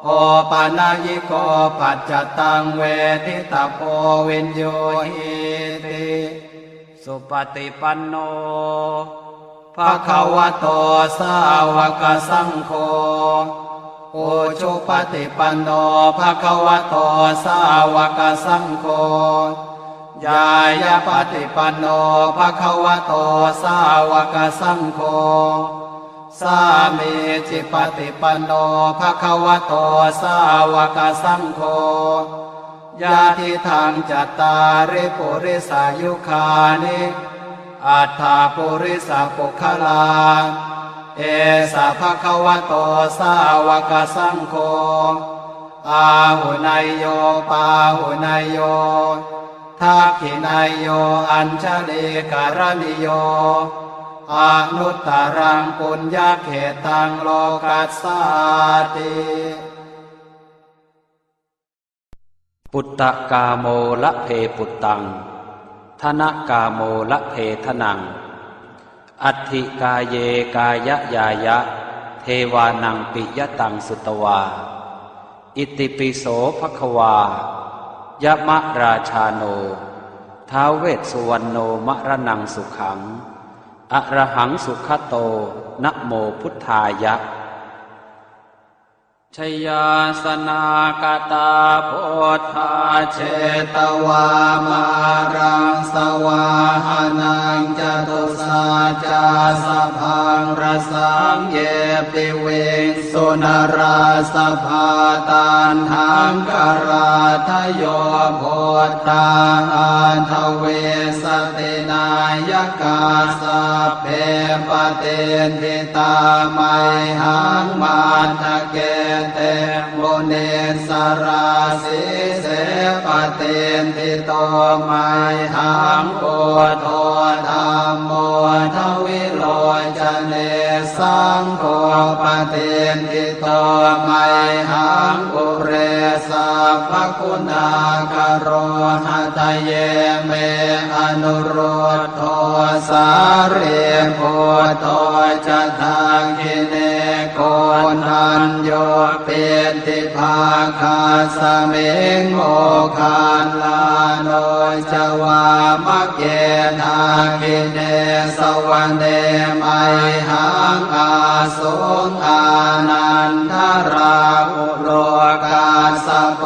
โอปานายิโกปัจจตังเวทิตาโพวินโยหิติสุปฏิปันโนภะคะวะโตสาวกสังโฆโอชุปฏิปันโนภะคะวะโตสาวกสังโฆยายาปฏิปันโนภะคะวะโตสาวกสังโฆสามีจิปฏิปันโนภะคะวะโตสาวกสังโฆญาติทางจัตตาริปุริสายุคานิอัฏฐาปุริสปุคลาเอสะภะคะวะโตสาวกสังโฆอาหุนายโยปาหุนายโยทักขินายโยอัญชลีการณิโยอนุตตรังปุญญาเขตังโลกัสสาติปุตตะกาโมละเพปุตตังธนกาโมละเพทนังอัตถิกาเยกายยายะเทวานังปิยตังสุตวาอิติปิโสภควายะมะราชาโนท้าวเวสสุวรรณโนมะระนังสุขังอะระหังสุขโตนะโมพุทธายะชยาสนากตาโพธาเชตวามารังสวาหานังจตุสาจาสพังรสังเยปิเวงสุนราสภาตันหังกราทโยโพธาอันทเวสตินายกาสเพปเตนทิตาไมหังมาทะเกเตโมเนสราสิเสปเตนทิโตไมหังโอโทธรรมโมทวิโลจเนสังโฆปเตนทิโตไมหังอุเรสัพพคุณากโรหะทะเยเมอนุโรธโทสาเรโพโตจะทางกิเนโกนันโยเปติภาคาสเมงโมคานลาโนจวามะเกนาคิเนสวรรเนมัยหังอาสุงอานันทราอุโลกาสโป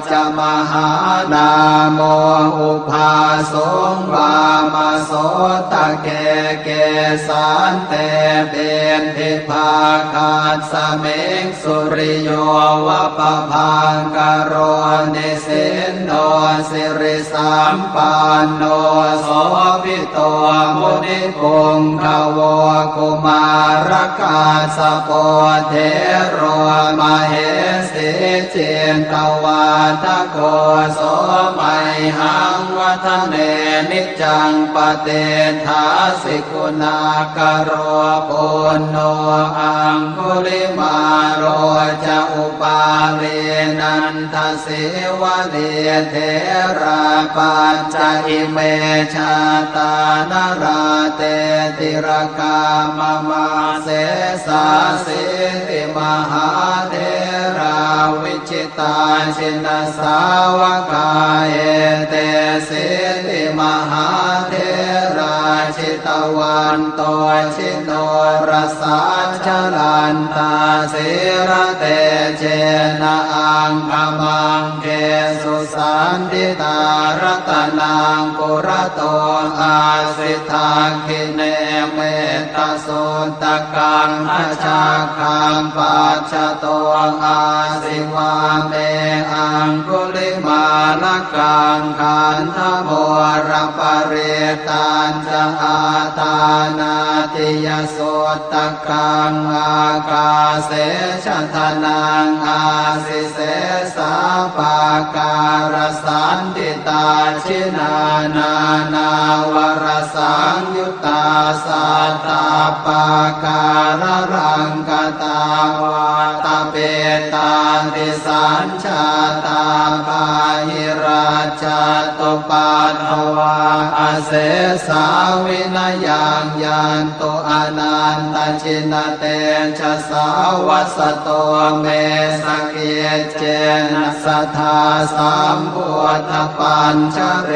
จะมหานาโมอุภาสงวามโสตะเกเกสันเตเบนทิภาคาสเมงสุริโยวะปะพังกโรนิสินโนสิริสัมปันโนโสภิโตมุนิปุงขโวกุมารกาสโปเทโรมเหสิเจนตวาทโกโสมัยหังวัฒเนนิจังปเตทาสิกุณากโรปุณโนอังคุลิมาโรจะอุปาเรนันทสิวะเดเทราปัญจอิเมชาตานราเตติรกามมาเสสาสิติมหาเทราวิจิตาชินสาวกาเอเตสิติมหาเทราชิต วันโตชิโนรสาชลันตาสิระเตเจนะอังคมังเกสุสันติตารตนังปุระโตอาสิทาคิเนเมตโสตกังอชาคังปัจจโตอาสิวาเมอังคุลิมาลกังขันธโมรปริตันจะอาตานาติยโสตกังอากาเสชทนังอาสิเสสาปาการสันติตาชินานานาวรสังยุตตาสัตตาปาการรังกตาวาตเปตาติสัญชาตาภาหิราชตุปัฏฐวาอาเสสาวินยังยันตุอนันตชินเตชะสาวัสโตเมสเกเจนะสัทธาสัมพุทธปัญชเร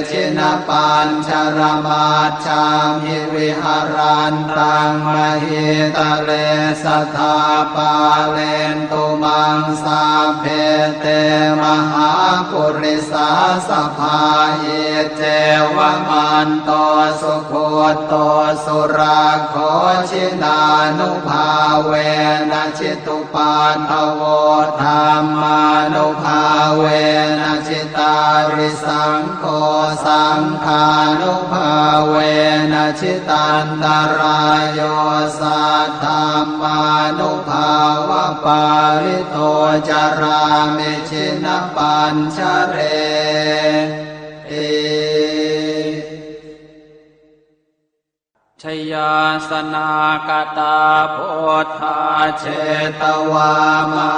ชินปัญชรมาชามิวิหารันตังมหิตะเลสัทธาปาเลนตุมังสาเพเตมหาปุริสาสภาเยเจวมันโตสุโคโตสุราโคชินานุภาเวนะชิตุปันทโวธรรมานุภาเวนะชิตาริสังโฆสังฆานุภาเวนะชิตันตรายโยสัทธามานุภาวะปาริโตจารามิชินปัญชเรเอชยาสนากตาพุทธาเชตวามา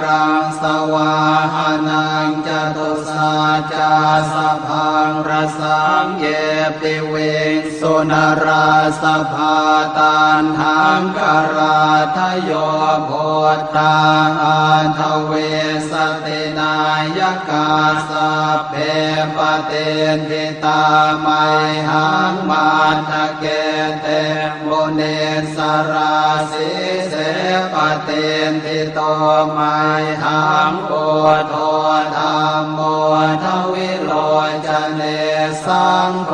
รังสวาหานังจตุสาจาสพังรสังเยปิเวงสุนราสภาตันหังกราทโยโพธาอันทเวสตินายกาสัพเพปเตนทิตาไมหังมาทะเกเตโมเนสราสิเสปเตนทิโตไมหังโอโทธรรมโมทวิโลจเนสังโฆ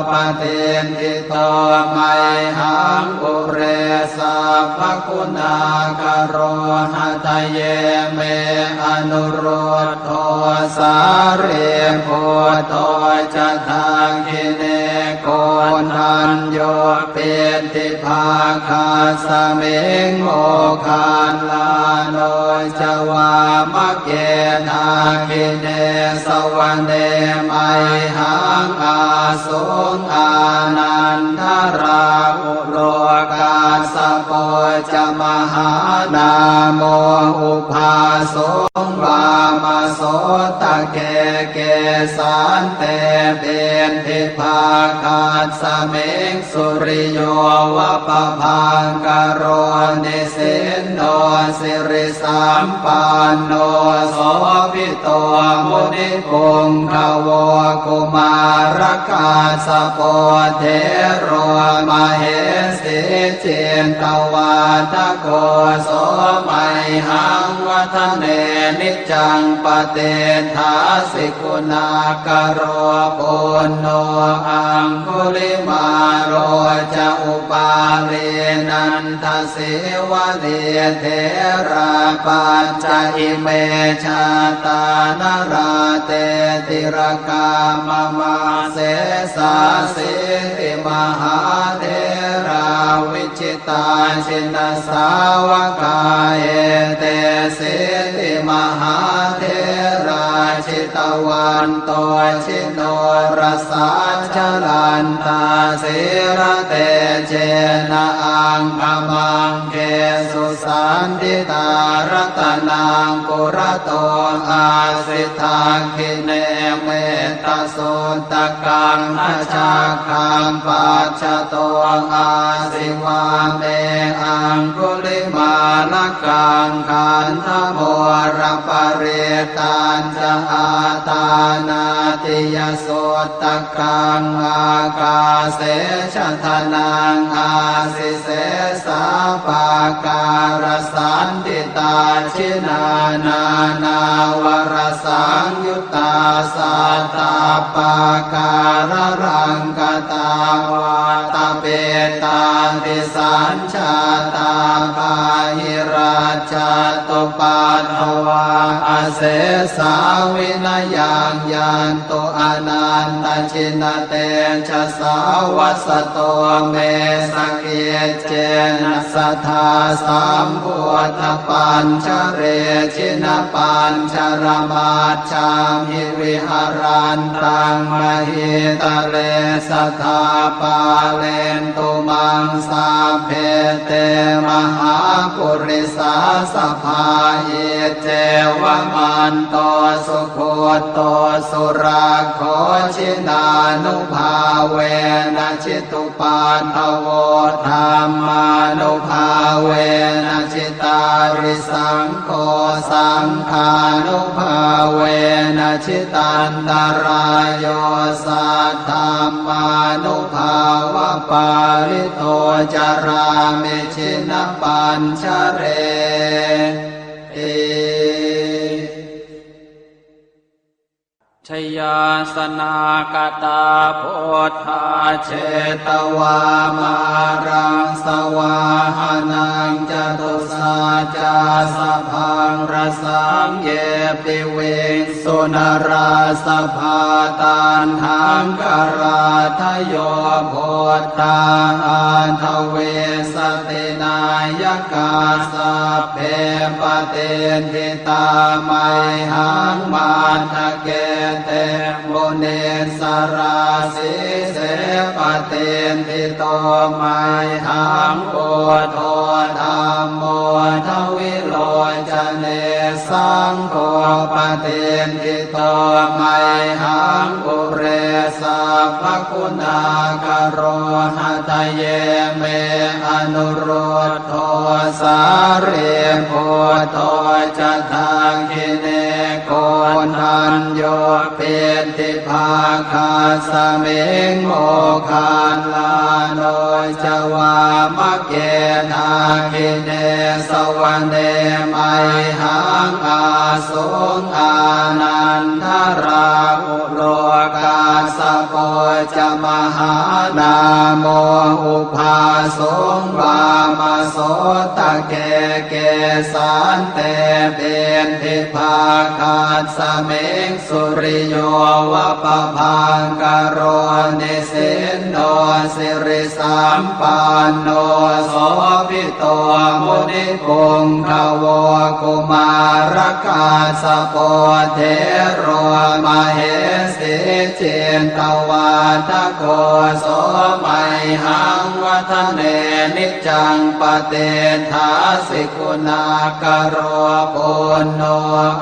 ปเตนทิโตไมหังปุเรสัพพคุณากโรหะทะเยเมอนุโรธโทสาเรโพโทจะทังคิเนโกนันโยเป็นทิภาคาสเมงโมคานลาโนจวามะเกนาคิเนสวรรเนไมหังอาสุงอานันทราอุโลกาสโปจะมหานาโมอุภาสงวามโสตะเกเกสันเตเป็นทิภาคาสเมงสุริโยวะปะพังกโรนิสินโนสิริสัมปันโนโสภิโตมุนิปุงขโวกุมารกาสโปเทโรมเหสิเจนตวาทโกโสไมหังวัฒเนนิจังปเตทาสิกุณากโรปุณโนอังคุลิมาโรจะอุปาเลนันทสิวะเลเทราปัญจอิเมชาตานราเตติรกามมาเสสาสิติมหาเทราวิจิตาชินสาวกาเอเตสิติมหาเทราชิตวันโตชิโนรสาชลันตาสิระเตเจนะอังคมังเกสุสันติตารตนังปุระโตอาสิทาคิเนเมตโสตกังอชาคังปัจจโตอาสิวาเมอังคุลิมาลกังขันธโมรปริตันจะอ อาตานาติยโสตกังอากาเสชะทนังอาสิเสสาปาการสันติตาชินานานาวรสังยุตตาสัตตาปาการรังกตาวาตาเปตาติสัญชาตาปาหิราชตุปัฏฐวาอเสสาวินยังยันตุอนันตชินเตชะสาวัสโตเมสเกเจนะสัทธาสัมพุทธปัญชเรชินปัญชรมาชามิวิหารันตังมหิตะเลสัทธาปาเลนตุมังสาเพเตมหาปุริสาสภาเยเจวมันโตสุโคโตสุราโคชินานุภาเวนะชิตุปัฏฐโวธรรมานุภาเวนะชิตาริสังโฆสังฆานุภาเวนะชิตันตรายโยสัทธามานุภาวะปาริโตจารามิชินปัญชเรชยาสนากตาพุทธาเชตวามารังสวาหานังจตุสาจาสพังรสังเยปิเวสุนราสภาตันทังกราทโยโพธาอันทเวสตินายกาสัพเพปเตทิตาไมหังมาทะเกเตโมเนสราสิเสปเตทิโตไมหังโอโทธรรมโมทวิโลจเนสังโฆปเตทิโตไมหังอุเรสัพพคุณากโรหะทะเยเมอนุโรธโทสาเรโพโตจะทาคิเนโกนันโยเปติภาคาสเมงโมคานลาโนจวามะเกนาคิเนสวรรเนไมหังอาสุงอานันทราอุโลกาสโปจะมหานาโมอุภาสุงวามโสตะเกเกสันเตเป็นทิภาคาสเมงสุริโยวะปะพังกโรนิสินโนสิริสัมปันโนโสภิโตมุนิปุงขโวกุมารกาสโปเทโรมเหสิเจนตวาทโกโสไมหังวัฒเนนิจังปเตถาสิกุณากโรปุณโน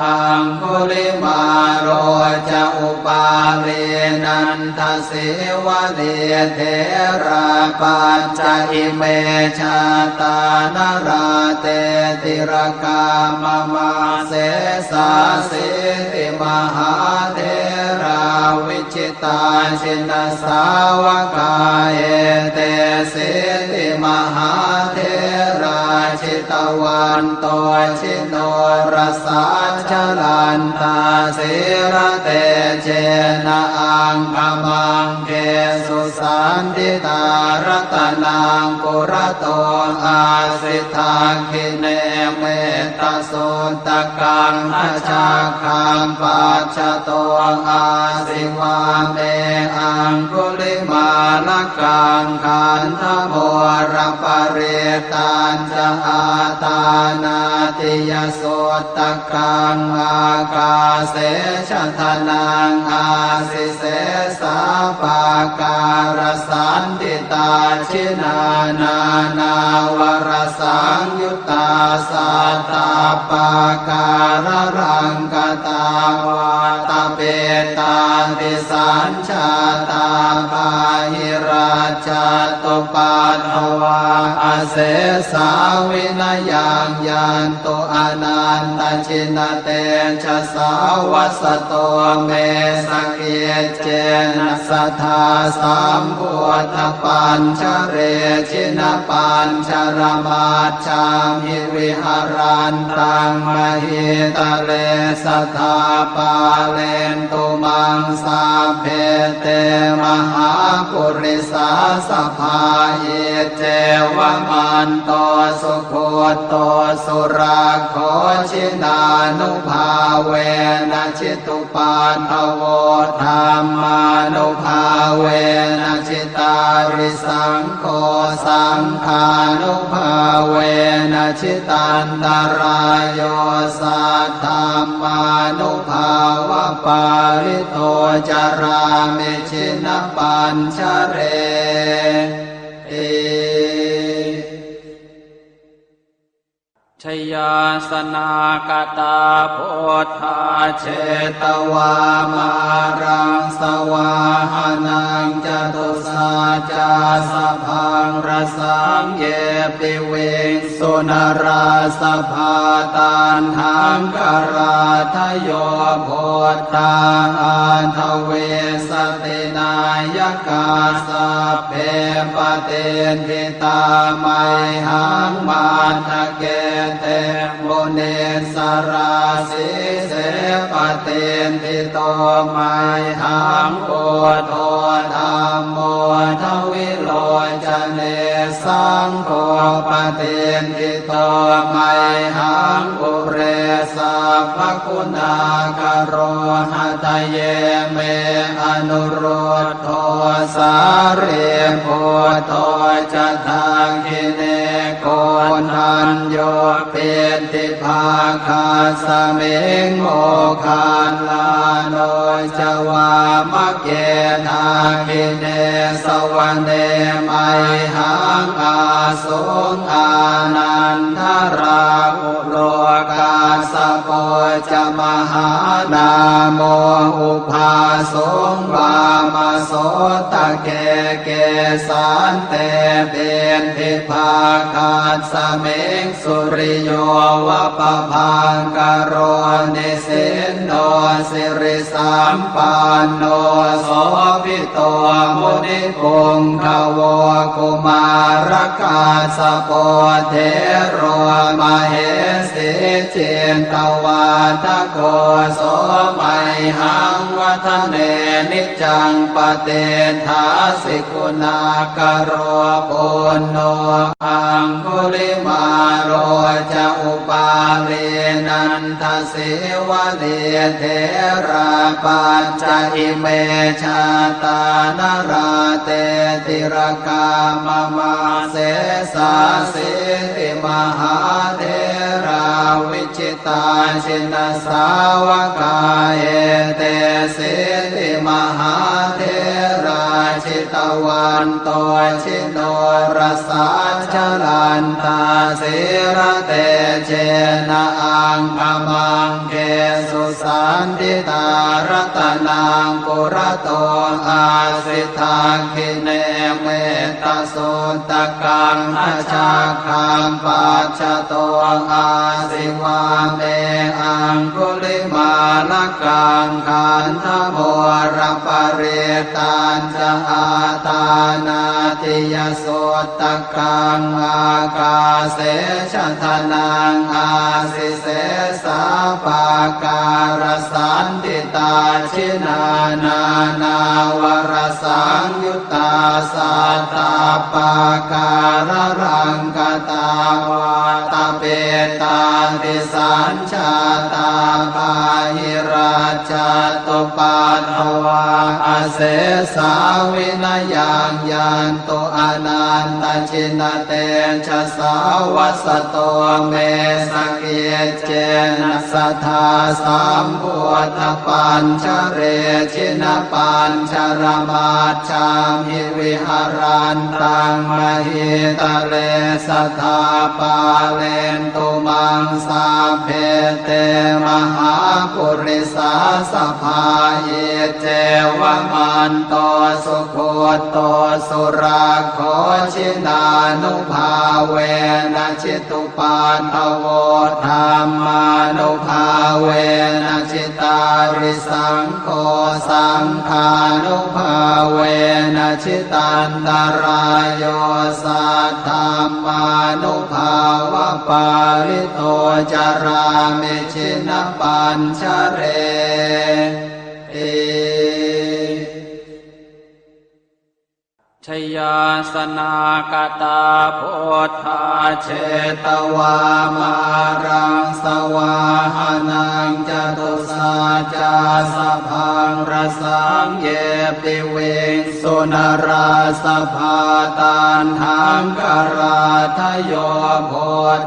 อังคุลิมาโรจะอุปาเรนันทสิวะเดเทราปัญจอิเมชาตานราเตติรกามมาเสสาสิติมหาเทราวิชิตาชินสาวกาเอเตสิติมหาเทราชิตวันโตชิโนรสาชลันตาสิรเตเจนะอังคมังเกสุสันติตารตนังปุระโตอาสิทาคิเนเมตโสตกังอชาคังปัจจโตอาสิวาเมอังคุลิมาลกังขันธโมรปเรตัญจะอาตานาติยโสตกังอากาเสชะทนังอาสิเสสาปาการสันติตาชินานานาวรสังยุตตาสัตตาปาการรังกตาวาตาเปตาติสัญชาตาปาหิราชตุ ปัตถวาอาเสสาวินายังยันตุอนันตชินเตชะสาวัสโตเมสเกเจนะสัทธาสัมพุทธปัญชเรชินปัญชรมาชามิวิหารันตังมหิตะเลสัทธาปาเลนตุมังสาเพเตมหาปุริสาสภาเยเจวมันโตสุโคโตสุราโคชินานุภาเวนะชิตุปันทโวธรรมานุภาเวนะชิตาริสังโฆสังฆานุภาเวนะชิตันตรายโยสัทธามานุภาวะปาริโตจารามิชินปัญชเรชยาสนากตาโพธาเชตวามารังสวาหานังจตุสาจาสพังรสังเยปิเวงสุนราสภาตันหังกราทโยโพธาอันทเวสตินายกาสเพปเตนพิตาไมหังมาทะเกเตโมเนสราสิเสปเตนทิโตไมหังโอโทธรรมโมทวิโลจเนสังโฆปเตนทิโตไมหังอุเรสัพพคุณากโรหะทะเยเมอนุโรธโทสาเรโพโทจะทังคิเนโกนันโยเปติภาคาสเมงโมคาลาโนจวามะเกนาคิเนสวรรเนไมหังอาสุงอานันทราอุโลกาสโปจะมหานาโมอุภาสงวามโสตะเกเกสันเตเบนทิภาคาสเมงสุริโยวะปะพังกโรนิสินโนสิริสัมปันโนโสภิโตมุนิปุงขโวกุมารกาสโปเทโรมเหสิเจนตวาทโกโสมัยหังวัฒเนนิจังปเตทาสิกุณากโรปุณโนอังคุลิมาโรจะอุปาเรนันทสิวะเดเทราปัญจอิเมชาตานราเตติรกามมาเสสาสิติมหาเทราวิจิตาชินสาวกาเอเตสิติมหาเทราชิตวันโตชิโนรสาชลันตาสิระเตเจนะอังคมังเกสุสันติตารัตนังปุระโตอาสิทาคิเนเมตสุตกังอาชาคังปัจจโตอาสิวาเมอังคุลิมาลกังขันธโมรปเรตันจะอาตานาติยโสตกังอากาเสชะทนังอาสิเสสาปาการสันติตาชินานานาวรสังยุตตาสัตตาปาการรังกตาวาตาเปตาติสัญชาตาปาหิราชตุปัตถวาอาเสสาวินายังยันตุอนันตชินเตชะสาวัสโตเมสเกเจนะสัทธาสัมพุทธปัญชเรชินปัญชรมาชามิวิหารันตังมหิตะเลสัทธาปาเลนตุมังสาเพเตมหาปุริสาสภาเยเจวมันโตสุ โคโตสุราโคชินานุภาเวนะจิตุปาทโวธรรมานุภาเวนะจิตาริสังโฆสังฆานุภาเวนะจิตันตรายโยสัทธามานุภาวะปาริโตจารามิชินปัญชเรชยาสนากตาโพธาเชตวามารังสวาหานังจตุสาจาสพังรสังเยปิเวงสุนราสภาตานหังกราทโยโพ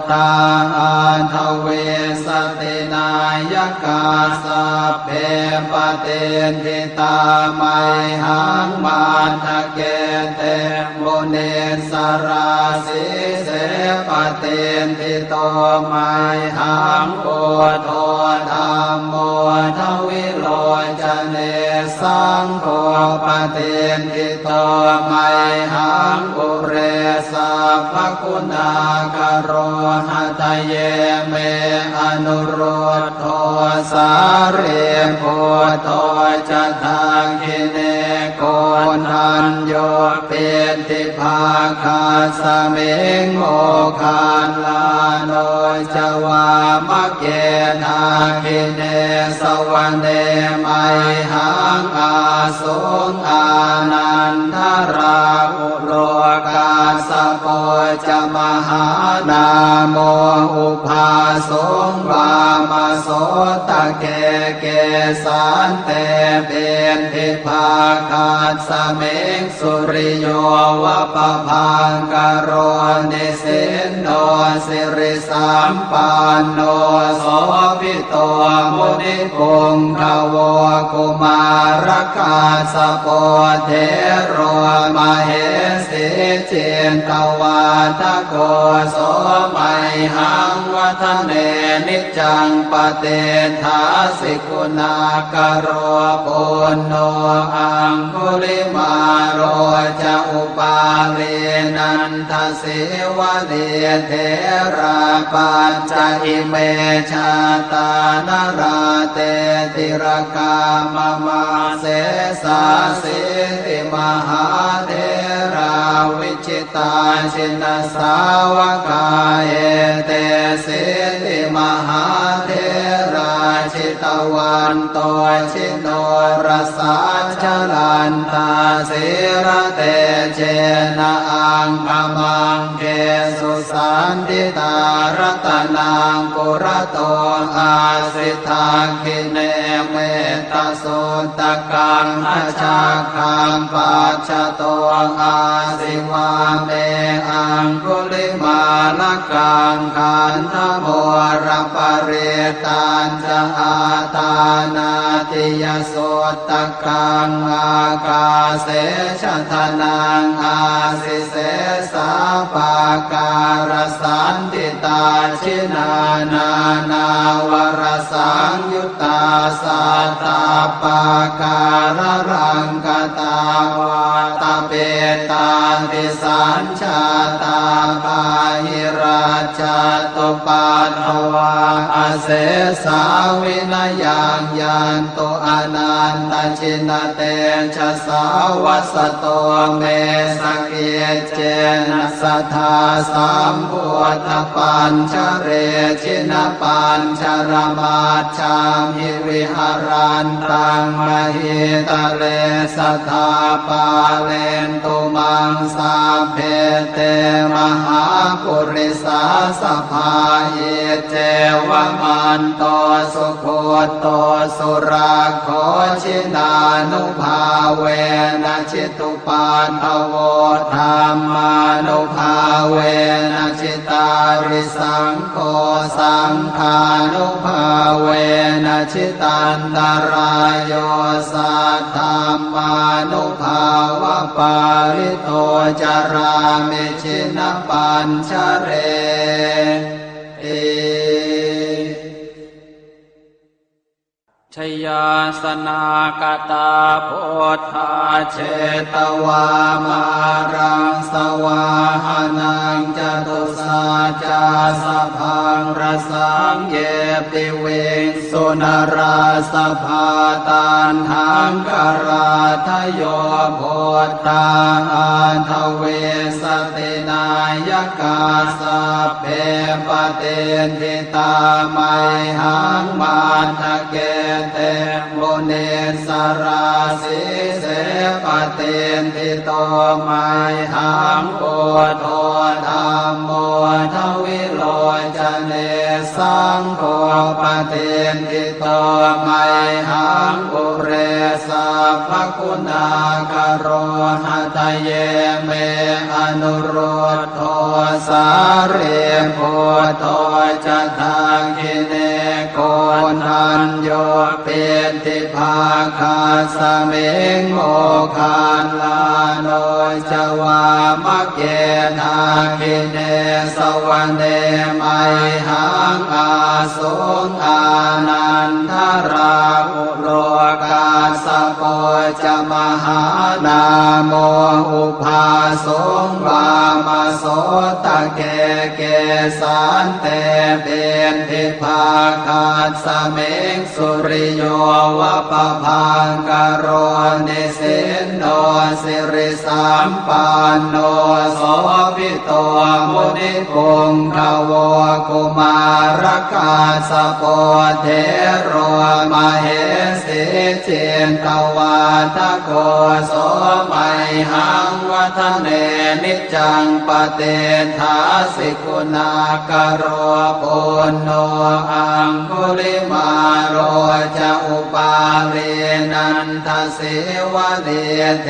ธาอันทเวสตินายกาสัพเพปเตทิตาไมหังมาทะเกเตโมเนสราสิเสปเตทิโตไมหังโอโทธรรมโมทวิโรจเนสังโฆปเตทิโตไมหังอุเรสัพพคุณากโรหะทะเยเมอนุโรธโทสาเรโพโทจะทาคิเนโกนัญโยเปติภาคาสเมงโมคาลาโนจวามะเกนาคิเนสวรรเนมัยหังอาสุงอานันทราอุโลกาสโปจะมหานาโมอุภาสุงวามโสตะเกเกสันเตเบนทิภาคาสเมงสุริโยวะปะพังกโรนิสินโนสิริสัมปันโนโสภิโตมุนิปุงขโวกุมารกาสโปเทโรมเหสิเจนตวาทโกโสมัยหังวัฒเนนิจังปเตถาสิกุณากโรปุณโนอังคุลิมาโรจะอุปาเรนันทสิวะเดเทราปัญจอิเมชาตานราเตติรกามมาเสสาสิติมหาเทราวิจิตาชินสาวกาเอเตสิติมหาเทราชิตวันโตชิโนรสาชลันตาสิระเตเจนะอังคมังเกสุสันติตารัตนังกุระโตอาสิทาคิเนเมตโสตกังอชาคังปัจจโตอาสิวาเมอังคุลิมาลกังขันธโมรปเรตันจะอาตานาติยโสตกังอากาเสชะทนังอาสิเสสาปาการสันติตาชินานานาวรสังยุตตาสัตตาปาการรังกตาวาตเปตาติสัญชาตาปาหิราชตุปาทวาอาเสสาวินยังยันตุอนันตชินเตชะสาวัสโตเมสเกเจนะสัทธาสัมพุทธปัญชเรชินปัญชรมาชามหิวิหารันตังมหิตะเลสัทธาปาเลนตุมังสาเพเตมหาปุริสาสภาเยเจวมันโตสุโคโตสุราโคชินานุภาเวนะจิตุปาทโวธรรมานุภาเวนะจิตาริสังโฆสังฆานุภาเวนะจิตันตรายโยสัทธามานุภาวะปาริโตจารามิชินปัญชเรช ยาสนากตาพุทธาเชตวามารังสวาหานังจตุสาจาสพังรสังเยปิเวสุนราสภาตันหังกราทโยโพธาอันทเวสตินายกาสัพเพปเตนทิตาไมหังมาทะเกเตโมเนสราสิเสปเตนทิโตไมหังโพโธธัมโมทวิโลจเนสังโฆปเตนทิโตไมหังปุเรสัพพคุณากโรหะทะเยเมอนุโรธโทสาเรโพโทจะทังคิเนโกนัญโยเปติภาคาสเมงโมคานลาโนจวามะเกนาคิเนสวรรเนไมหังอาสุงอานันทราอุโลกาสโปจะมหานาโมอุภาสงวามโสตะเกเกสันเตเบนทิภาคาสเมงสุริโยวะปะพังกโรนิสินโนสิริสัมปันโนโสภิโตมุนิปุงขโวกุมารกาสโปเทโรมเหสิเจนตวาทโกโสมัยหังวัฒเนนิจังปเตทาสิกุณากโรปุณโนอังคุลิมาโรจะอุปาเลนันทสิวะเดเท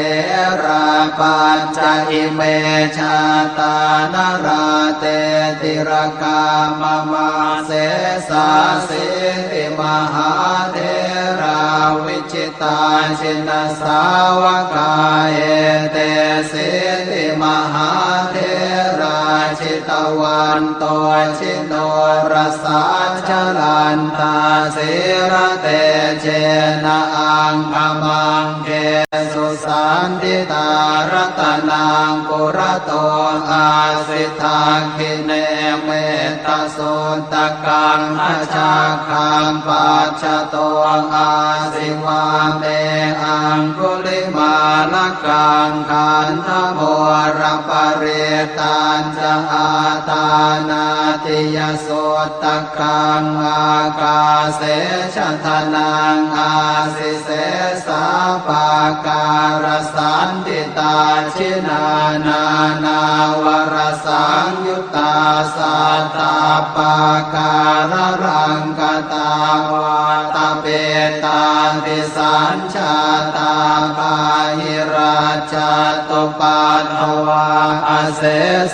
ราปัญจอิเมชาตานราเตติรกามมาเสสาสิติมหาเทราวิจิตาชินสาวกาเอเตสิติมหาเทราชิตวันโตชิโนรสาชลันตาสิระเตเจนะอังคมังเกสุสันติตารัตนังปุระโตอาสิทาคิเนเมตโสตกังอาชาคังปัจจโตอาสิวาเมอังคุลิมาลกังขันธโมรปเรตัญจะอาตานาติยโสตกังอากาเสชทนังอาสิเสสาปาการสันติตาชินานานาวรสังยุตตาสัตตาปาการรังกตาวาตาเปตาติสัญชาตาปาหิราชตุปัฏฐวาอเส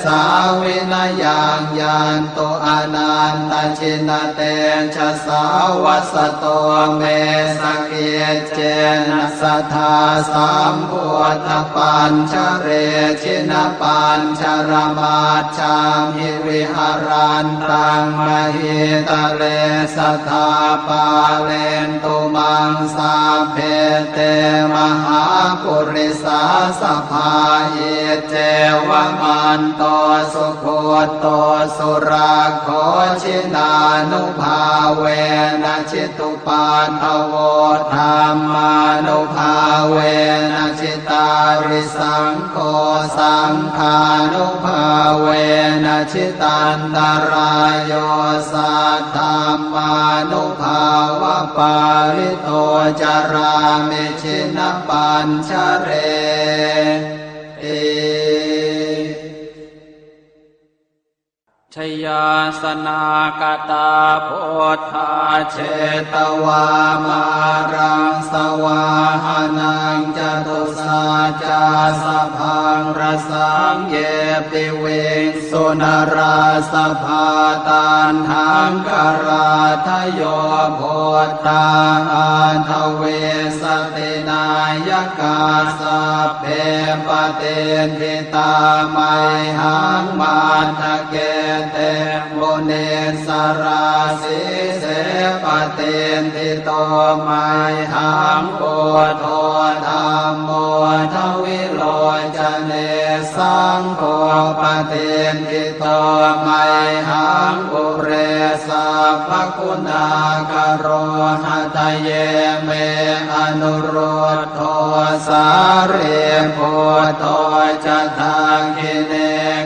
สาวินยังยันตุอนันตชินเตชะสาวัสโตเมสเกเจนะสัทธาสัมพุทธปัญชเรชินปัญชรมาชามหิวิหารันตังมหิตะเลสัทธาปาเลนตุมังสาเพเตมหาปุริสาสภาเยเจวมันโตสุโคโตสุราโคชินานุภาเวนะชิตุปัฏฐโวธรรมานุภาเวนะชิตาริสังโฆสังฆานุภาเวนะชิตันตรายโยสัทธามานุภาวะปาริโตจารามิชินปัญชเรเอชยาสนากตาพุทธาเชตวามารังสวาหานังจตุสาจาสพังรสังเยปิเวสุนราสภาตันหังกราทโยโพธาอันทเวสตินายกาสัพเพปเตนทิตาไมหังมาทะเกเตโม เนสราสีเสปเตนทิโตไมหังปุถโธธัมโมทวิโลจเนสังโฆปเตนทิโตไมหังปุเรสัพพคุณากโรหะทะเยเมอนุโรธโธสาเรโพโตจะทางกิเน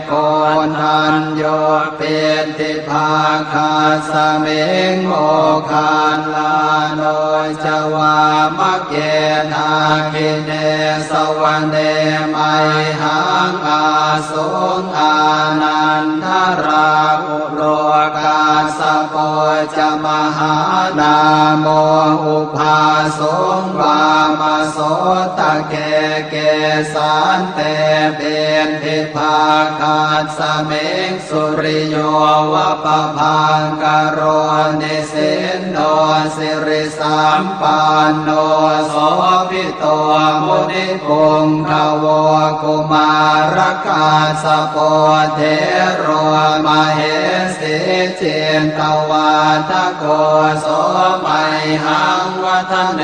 โกนันโยเปติภาคาสเมงโมคานลาโนจวามะเกนาคิเนสวรรเนไมหังอาสุงอานันทราอุโลกาสโปจะมหานาโมอุภาสงวามโสตะเกเกสันเตเบนทิภาคาสเมงสุริโยวะปะพังกโรนิสินโนสิริสัมปันโนโสภิโตมุนิปุงขโวกุมารกาสโปเทโรมเหสิเจนตวาทโกโสไมหังวัฒเน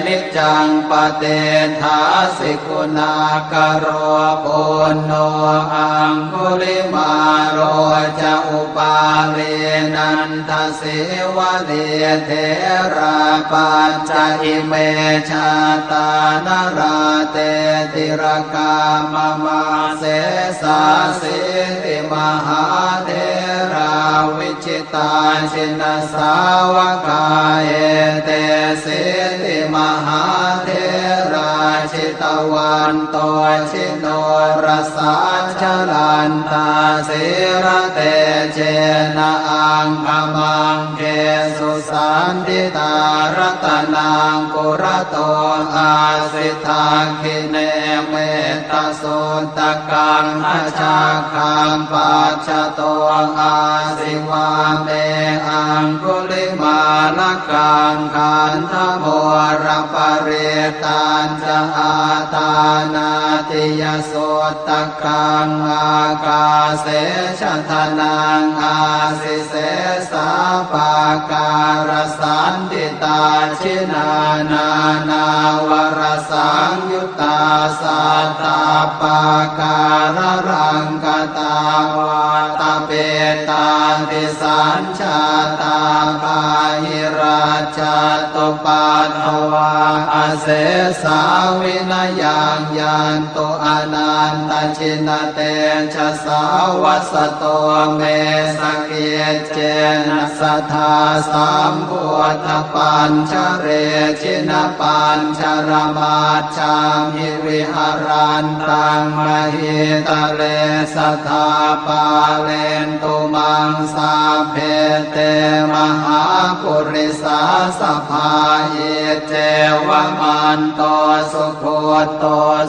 นิจังปเตถาสิกุณากโรปุณโนอังคุลิมาโรจะอุปาเลนันทสิวะเดเทราปัญจอิเมชาตานราเตติรกามมาเสสาสิริมหาเทราวิจิตาชินสาวกาเอเตสิริมหาเทราชิตวันโตชิโนรสาชลันตาสิระเตเจนะอังคมังเกสุสันติตารัตนังกุระโตอาสิทาคิเนเมตตาสุตกังอาชาคังปัจจโตอาสิวาเมอังคุลิมาลกังขันธโมรปเรตันจะอาตานาติยสุตกังอากาเสชะทนังอาสิเสสาปาการสันติตาชินานานาวรสังยุตตาสัตตาปาการรังกตาวาตเปตาติสัญชาตาปาหิราชตุปัตถวาอาเสสาวินยังยันตุอนันตชินเตชะสาวัสโตเมสเกเจนะสัทธาสัมพุทธปัญชเรชินปัญชรมาชามิวิหารันตังมหิตะเลสัทธาปาเลนตุมังสาเพเตมหาปุริสาสภาเยเจวมันโตสุโคโต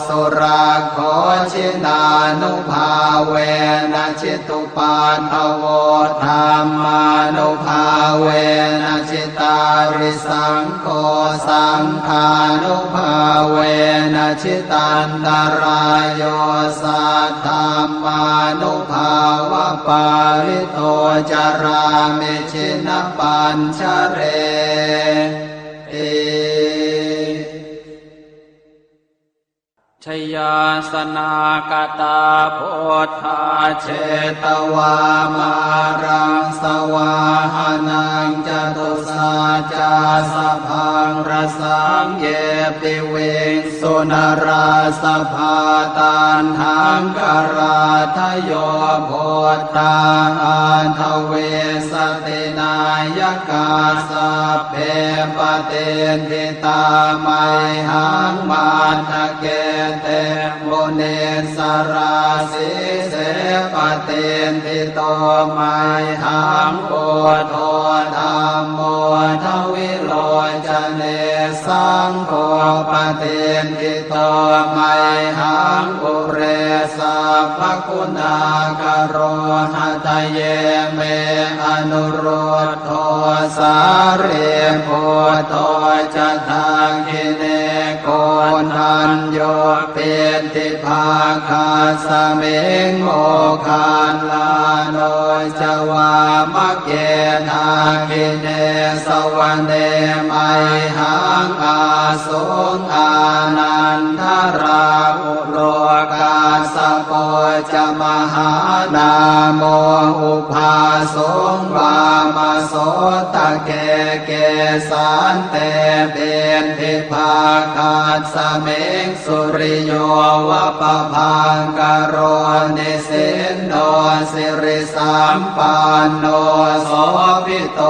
สุราโคชินานุภาเวนะชิตุปันทโวธรรมานุภาเวนะชิตาริสังโฆสังฆานุภาเวนะชิตันตรายโยสัทธามานุภาวะปาริโตจารามิชินปัญชเรติ ชยาสนากตาโพธาเชตวามารังสวาหานังจตุสาจาสพังรสังเยปิเวงสุนราสภาตันหังกราทโยโพธาอันทเวสตินายกาสัพเพปเตนทิตาไมหังมาทะเกเตโมเนสราสิเสปเตนทิโตไมหังโพโธธัมโมทวิโลจเน สังโฆปเทนทิโตไมหังปุเรสัพพคุณากโรหะทะเยเมอนุโรธโทสาเรโพโตจะทังคิเนโกนันโยเปติภาคาสเมงโมคานลาโนจวามะเกนาคิเนสวรรเนไมหังอาสุงอานันทราอุโลกาสโปจะมหานาโมอุภาสงวามโสตะเกเกสันเตเบนทิภาคาสเมงสุริโยวะปะพังกโรนิสินโนสิริสัมปันโนโสภิโต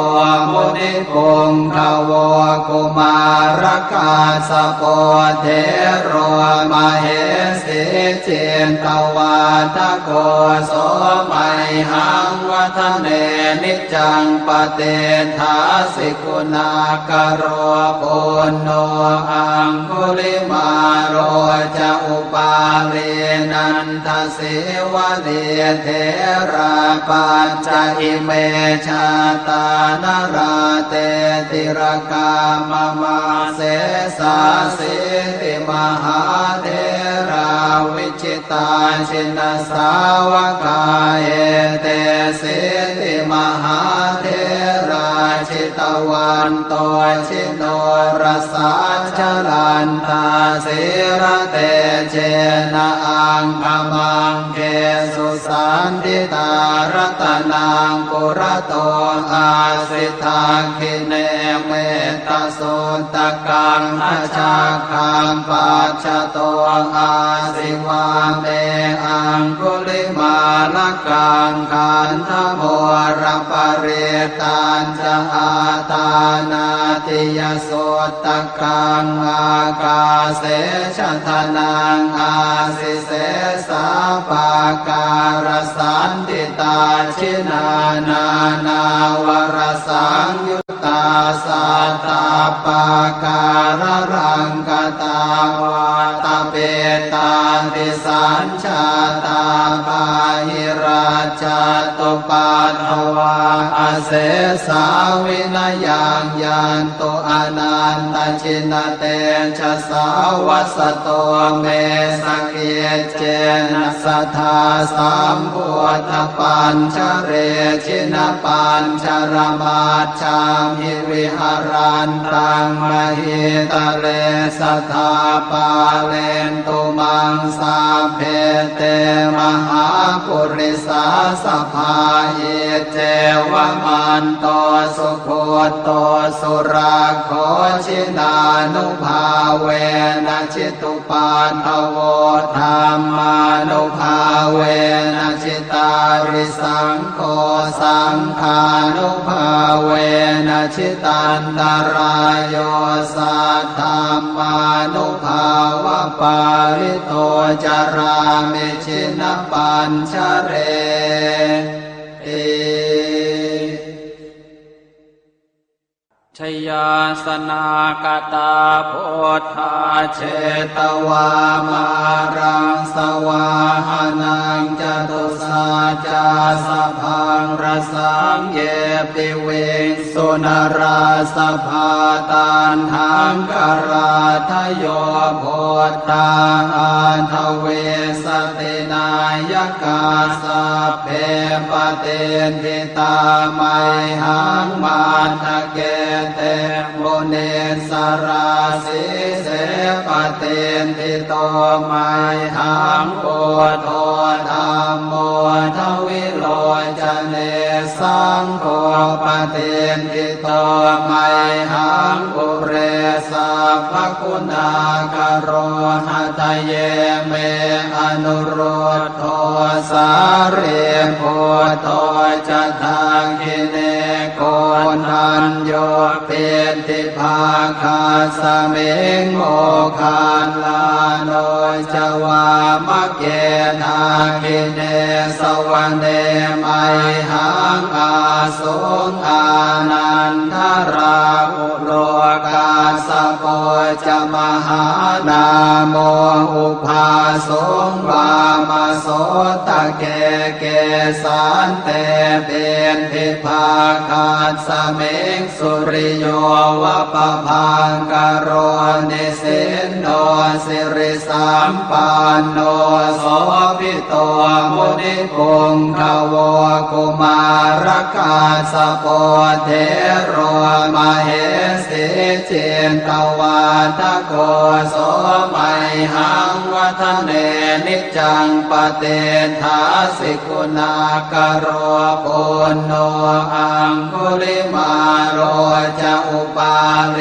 มุนิปุงขโวกุมารกาสโปเทโรมเหสิเจนตวาทโกโสไมหังวัฒเนนิจังปเตทาสิกุณากโรปุณโนอังคุลิมาโรจะอุปาเลนันทสิวะเดเทราปัญจอิเมชาตานราเตติรกามมาเสสาสิติมหาเทราวิจิตาชินสาวกาเอเตสิติมหาเทราชิตวันโตชิโนรสาชลันตาสิระเตเจนะอังคมังเกสุสันติตารัตนังปุระโตอาสิทาคิเนเมตโสตกังอาชาคังปัจจโตอาสิวาเมอังคุลิมาลกังขันธโมรปเรตัญจะอาตานาติยโสตกังอากาเสชทนังอาสิเสสาปาการสันติตาชินานานาวรสังยุตตาสัตตาปาการรังกตาวาตาเปตาติสัญชาตาปาหิราชตุปัฏฐวาอาเสสาวินยังยันตุอนันตชินเตชะสาวัสโตเมสเกเจนะสัทธาสัมพุทธปัญชเรชินปัญชรมาชามหิวิหารันตังมหิตะเลสัทธาปาเลนตุมังสาเพเตมหาปุริสาสภาเยเจวมันโตสุโคโตสุราโคชินานุภาเวนะชิตุปัฏฐโวธรรมานุภาเวนะชิตาริสังโฆสังฆานุภาเวนะชิตันตรายโยสัทธามานุภาวะปาริโตจารามิชินปัญชเรเอชยาสนากตาโพธาเชตวามารังสวาหานังจตุสาจาสพังรสังเยปิเวงสุนราสภาตันหังกราทโยโพธาอันทเวสตินายกาสัพเพปเตนทิตาไมหังมาทะเกเตโมเนสราสิเสปเตนทิโตไมหังโอโทธรรมโมทวิโลจเนสังโฆปเตนทิโตไมหังปุเรสัพพคุณากโรหะทะเยเมอนุโรธโทสาเรโพโตจะทังคิเนโกนันโยเปติภาคาสเมงโมคานลาโนจวามะเกนาคิเนสวรรเนไมหังอาสุงอานันทราอุโล กาสโปจะมหานาโมอุภาสงวามโสตะเกเกสันเตเบนทิภาคาสเมงสุริโยวะปะพังกโรนิสินโนสิริสัมปันโนโสภิโตมุนิปุงขโวกุมารกาสโปเทโรมเหสีเจนตวาทโกโสมัยหังวัฒเนนิจังปเตถาสิกุณากโรปุณโนอังคุลิมาโรจะอุปาเร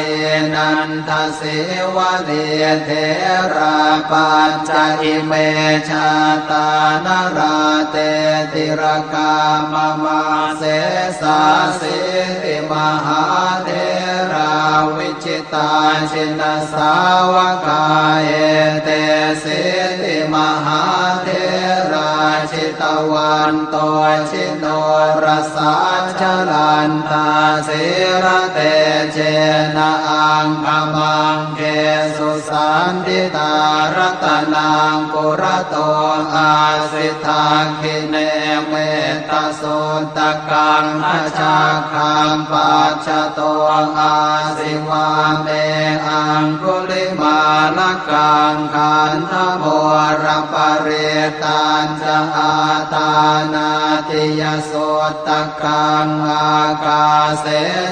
นันทสิวะเดเทราปัญจอิเมชาตานราเตติรกามมาเสสาสิริมหาเทราวิจิตาชินสาวกาเอเตสิริมหาเทราชิตวันโตชิโนรสาชลันตาสิระเตเจนะอังคมังเกสุสันติตารัตนังปุระโตอาสิทาคิเนเมตตาสุตกังอาชาคังปัจจโตอาสิวาเมอังคุลิมาลกังขันธโมรปเรตันจะอาตานาติยสุตกังอากาเส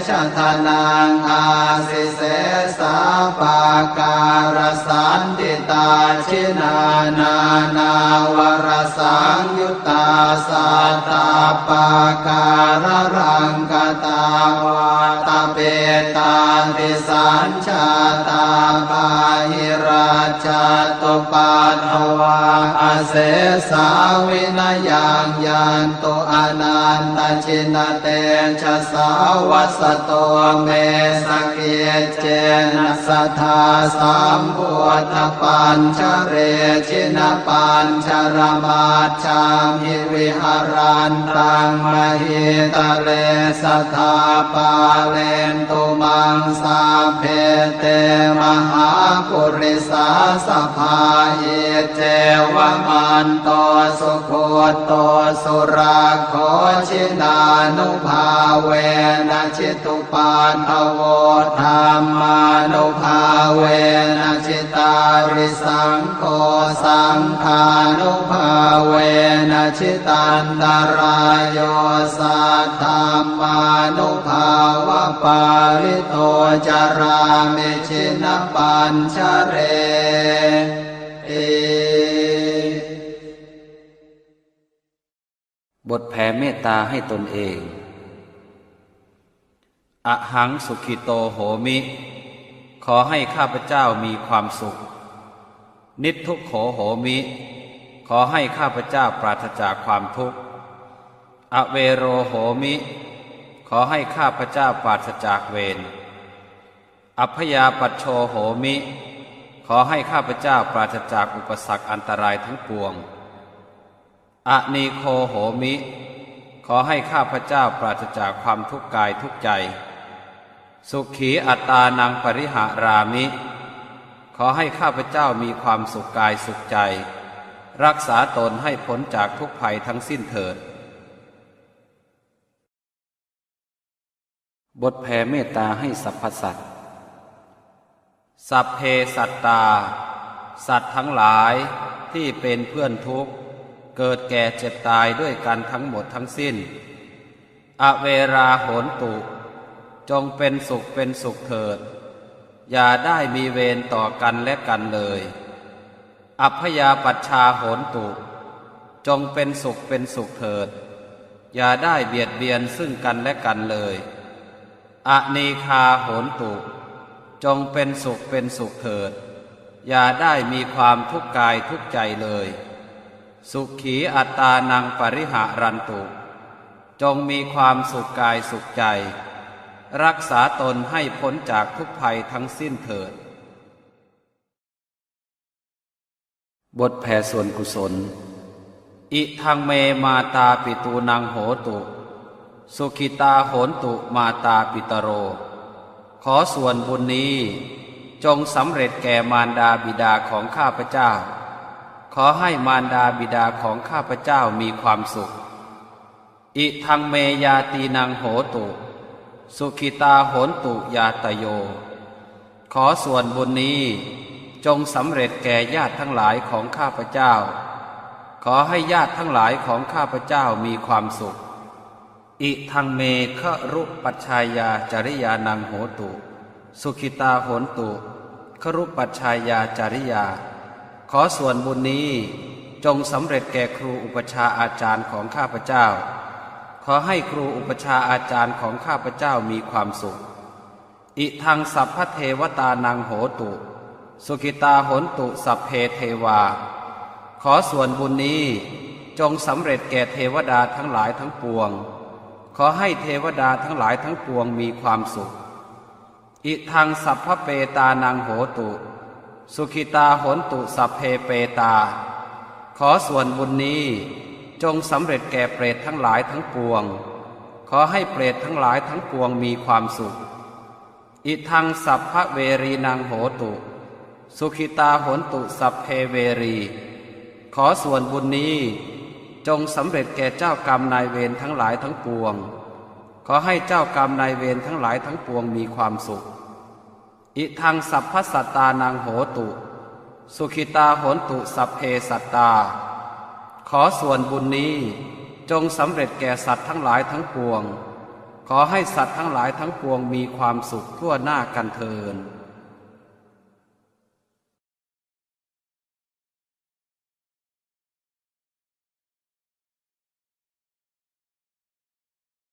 ชทนังอาสิเสสาปาการสันติตาชินานานาวรสังยุตตาสัตตาปาการรังกตาวาตาเปตาติสัญชาตาปาหิราชตุปัฏฐวาอาเสสาวินยังยันตุอนันตชินเตชะสาวัสโตเมสเกเจนะสัทธาสัมพุทธปัญชเรชินปัญชรมาชามิวิหารันตังมหิตะเลสัทธาปาเลนตุมังสาเพเตมหาปุริสาสภาเยเจวมันโตสุโคโตสุราโคชินานุภาเวนะชิตุปาทโวธรรมานุภาเวนะชิตาริสังโฆสังฆานุภาเวนะชิตันตรายโยสัทธามานุภาวะปาริโตจารามิชินปัญชเรบทแผ่เมตตาให้ตนเองอะหังสุขิโตโหมิ ขอให้ข้าพเจ้ามีความสุขนิททุกโขโหมิ ขอให้ข้าพเจ้าปราศจากความทุกข์อเวโรโหมิ ขอให้ข้าพเจ้าปราศจากเวรอัพยาปัชโชโหมิ ขอให้ข้าพเจ้าปราศจากอุปสรรคอันตรายทั้งปวงอนีโคโหมิ ขอให้ข้าพเจ้าปราศจากความทุกข์กายทุกข์ใจสุขีอัตตานังปริหารามิ ขอให้ข้าพเจ้ามีความสุขกายสุขใจรักษาตนให้พ้นจากทุกภัยทั้งสิ้นเถิดบทแผ่เมตตาให้สรรพสัตว์สัพเพสัตตาสัตว์ทั้งหลายที่เป็นเพื่อนทุกข์เกิดแก่เจ็บตายด้วยกันทั้งหมดทั้งสิ้นอเวราโหนตุจงเป็นสุขเป็นสุขเถิดอย่าได้มีเวรต่อกันและกันเลยอัพยาปัชชาโหนตุจงเป็นสุขเป็นสุขเถิดอย่าได้เบียดเบียนซึ่งกันและกันเลยอนีคาโหนตุจงเป็นสุขเป็นสุขเถิดอย่าได้มีความทุกข์กายทุกข์ใจเลยสุขีอัตตานังปริหารันตุจงมีความสุขกายสุขใจรักษาตนให้พ้นจากทุกภัยทั้งสิ้นเถิดบทแผ่ส่วนกุศลอิทังเมมาตาปิตูนังโหตุสุขิตาโหนตุมาตาปิตโร ขอส่วนบุญนี้จงสำเร็จแก่มารดาบิดาของข้าพเจ้าขอให้มารดาบิดาของข้าพเจ้ามีความสุขอิทังเมยาตีนังโหตุสุขิตาโหนตุยาตโยขอส่วนบุญนี้จงสำเร็จแก่ญาติทั้งหลายของข้าพเจ้าขอให้ญาติทั้งหลายของข้าพเจ้ามีความสุขอิทังเมฆรุปัชชายาจริยานังโหตุสุขิตาโหนตุครุปัชชายาจริยาขอส่วนบุญนี้จงสำเร็จแก่ครูอุปชาอาจารย์ของข้าพเจ้าขอให้ครูอุปชาอาจารย์ของข้าพเจ้ามีความสุขอิทังสัพพเทวตานังโหตุสุขิตาโหนตุสัพเพเทวาขอส่วนบุญนี้จงสำเร็จแก่เทวดาทั้งหลายทั้งปวงขอให้เทวดาทั้งหลายทั้งปวงมีความสุขอิทังสัพพเปตานังโหตุสุขิตาโหนตุสัพเพเปตาขอส่วนบุญนี้จงสำเร็จแก่เปรตทั้งหลายทั้งปวงขอให้เปรตทั้งหลายทั้งปวงมีความสุขอิทังสัพพเวรีนังโหตุสุขิตาโหนตุสัพเพเวรีขอส่วนบุญนี้จงสำเร็จแก่เจ้ากรรมนายเวรทั้งหลายทั้งปวงขอให้เจ้ากรรมนายเวรทั้งหลายทั้งปวงมีความสุขอิทังสัพพสัตตานังโหตุสุขิตาโหนตุสัพเพสัตตาขอส่วนบุญนี้จงสำเร็จแก่สัตว์ทั้งหลายทั้งปวงขอให้สัตว์ทั้งหลายทั้งปวงมีความสุขทั่วหน้ากันเทิน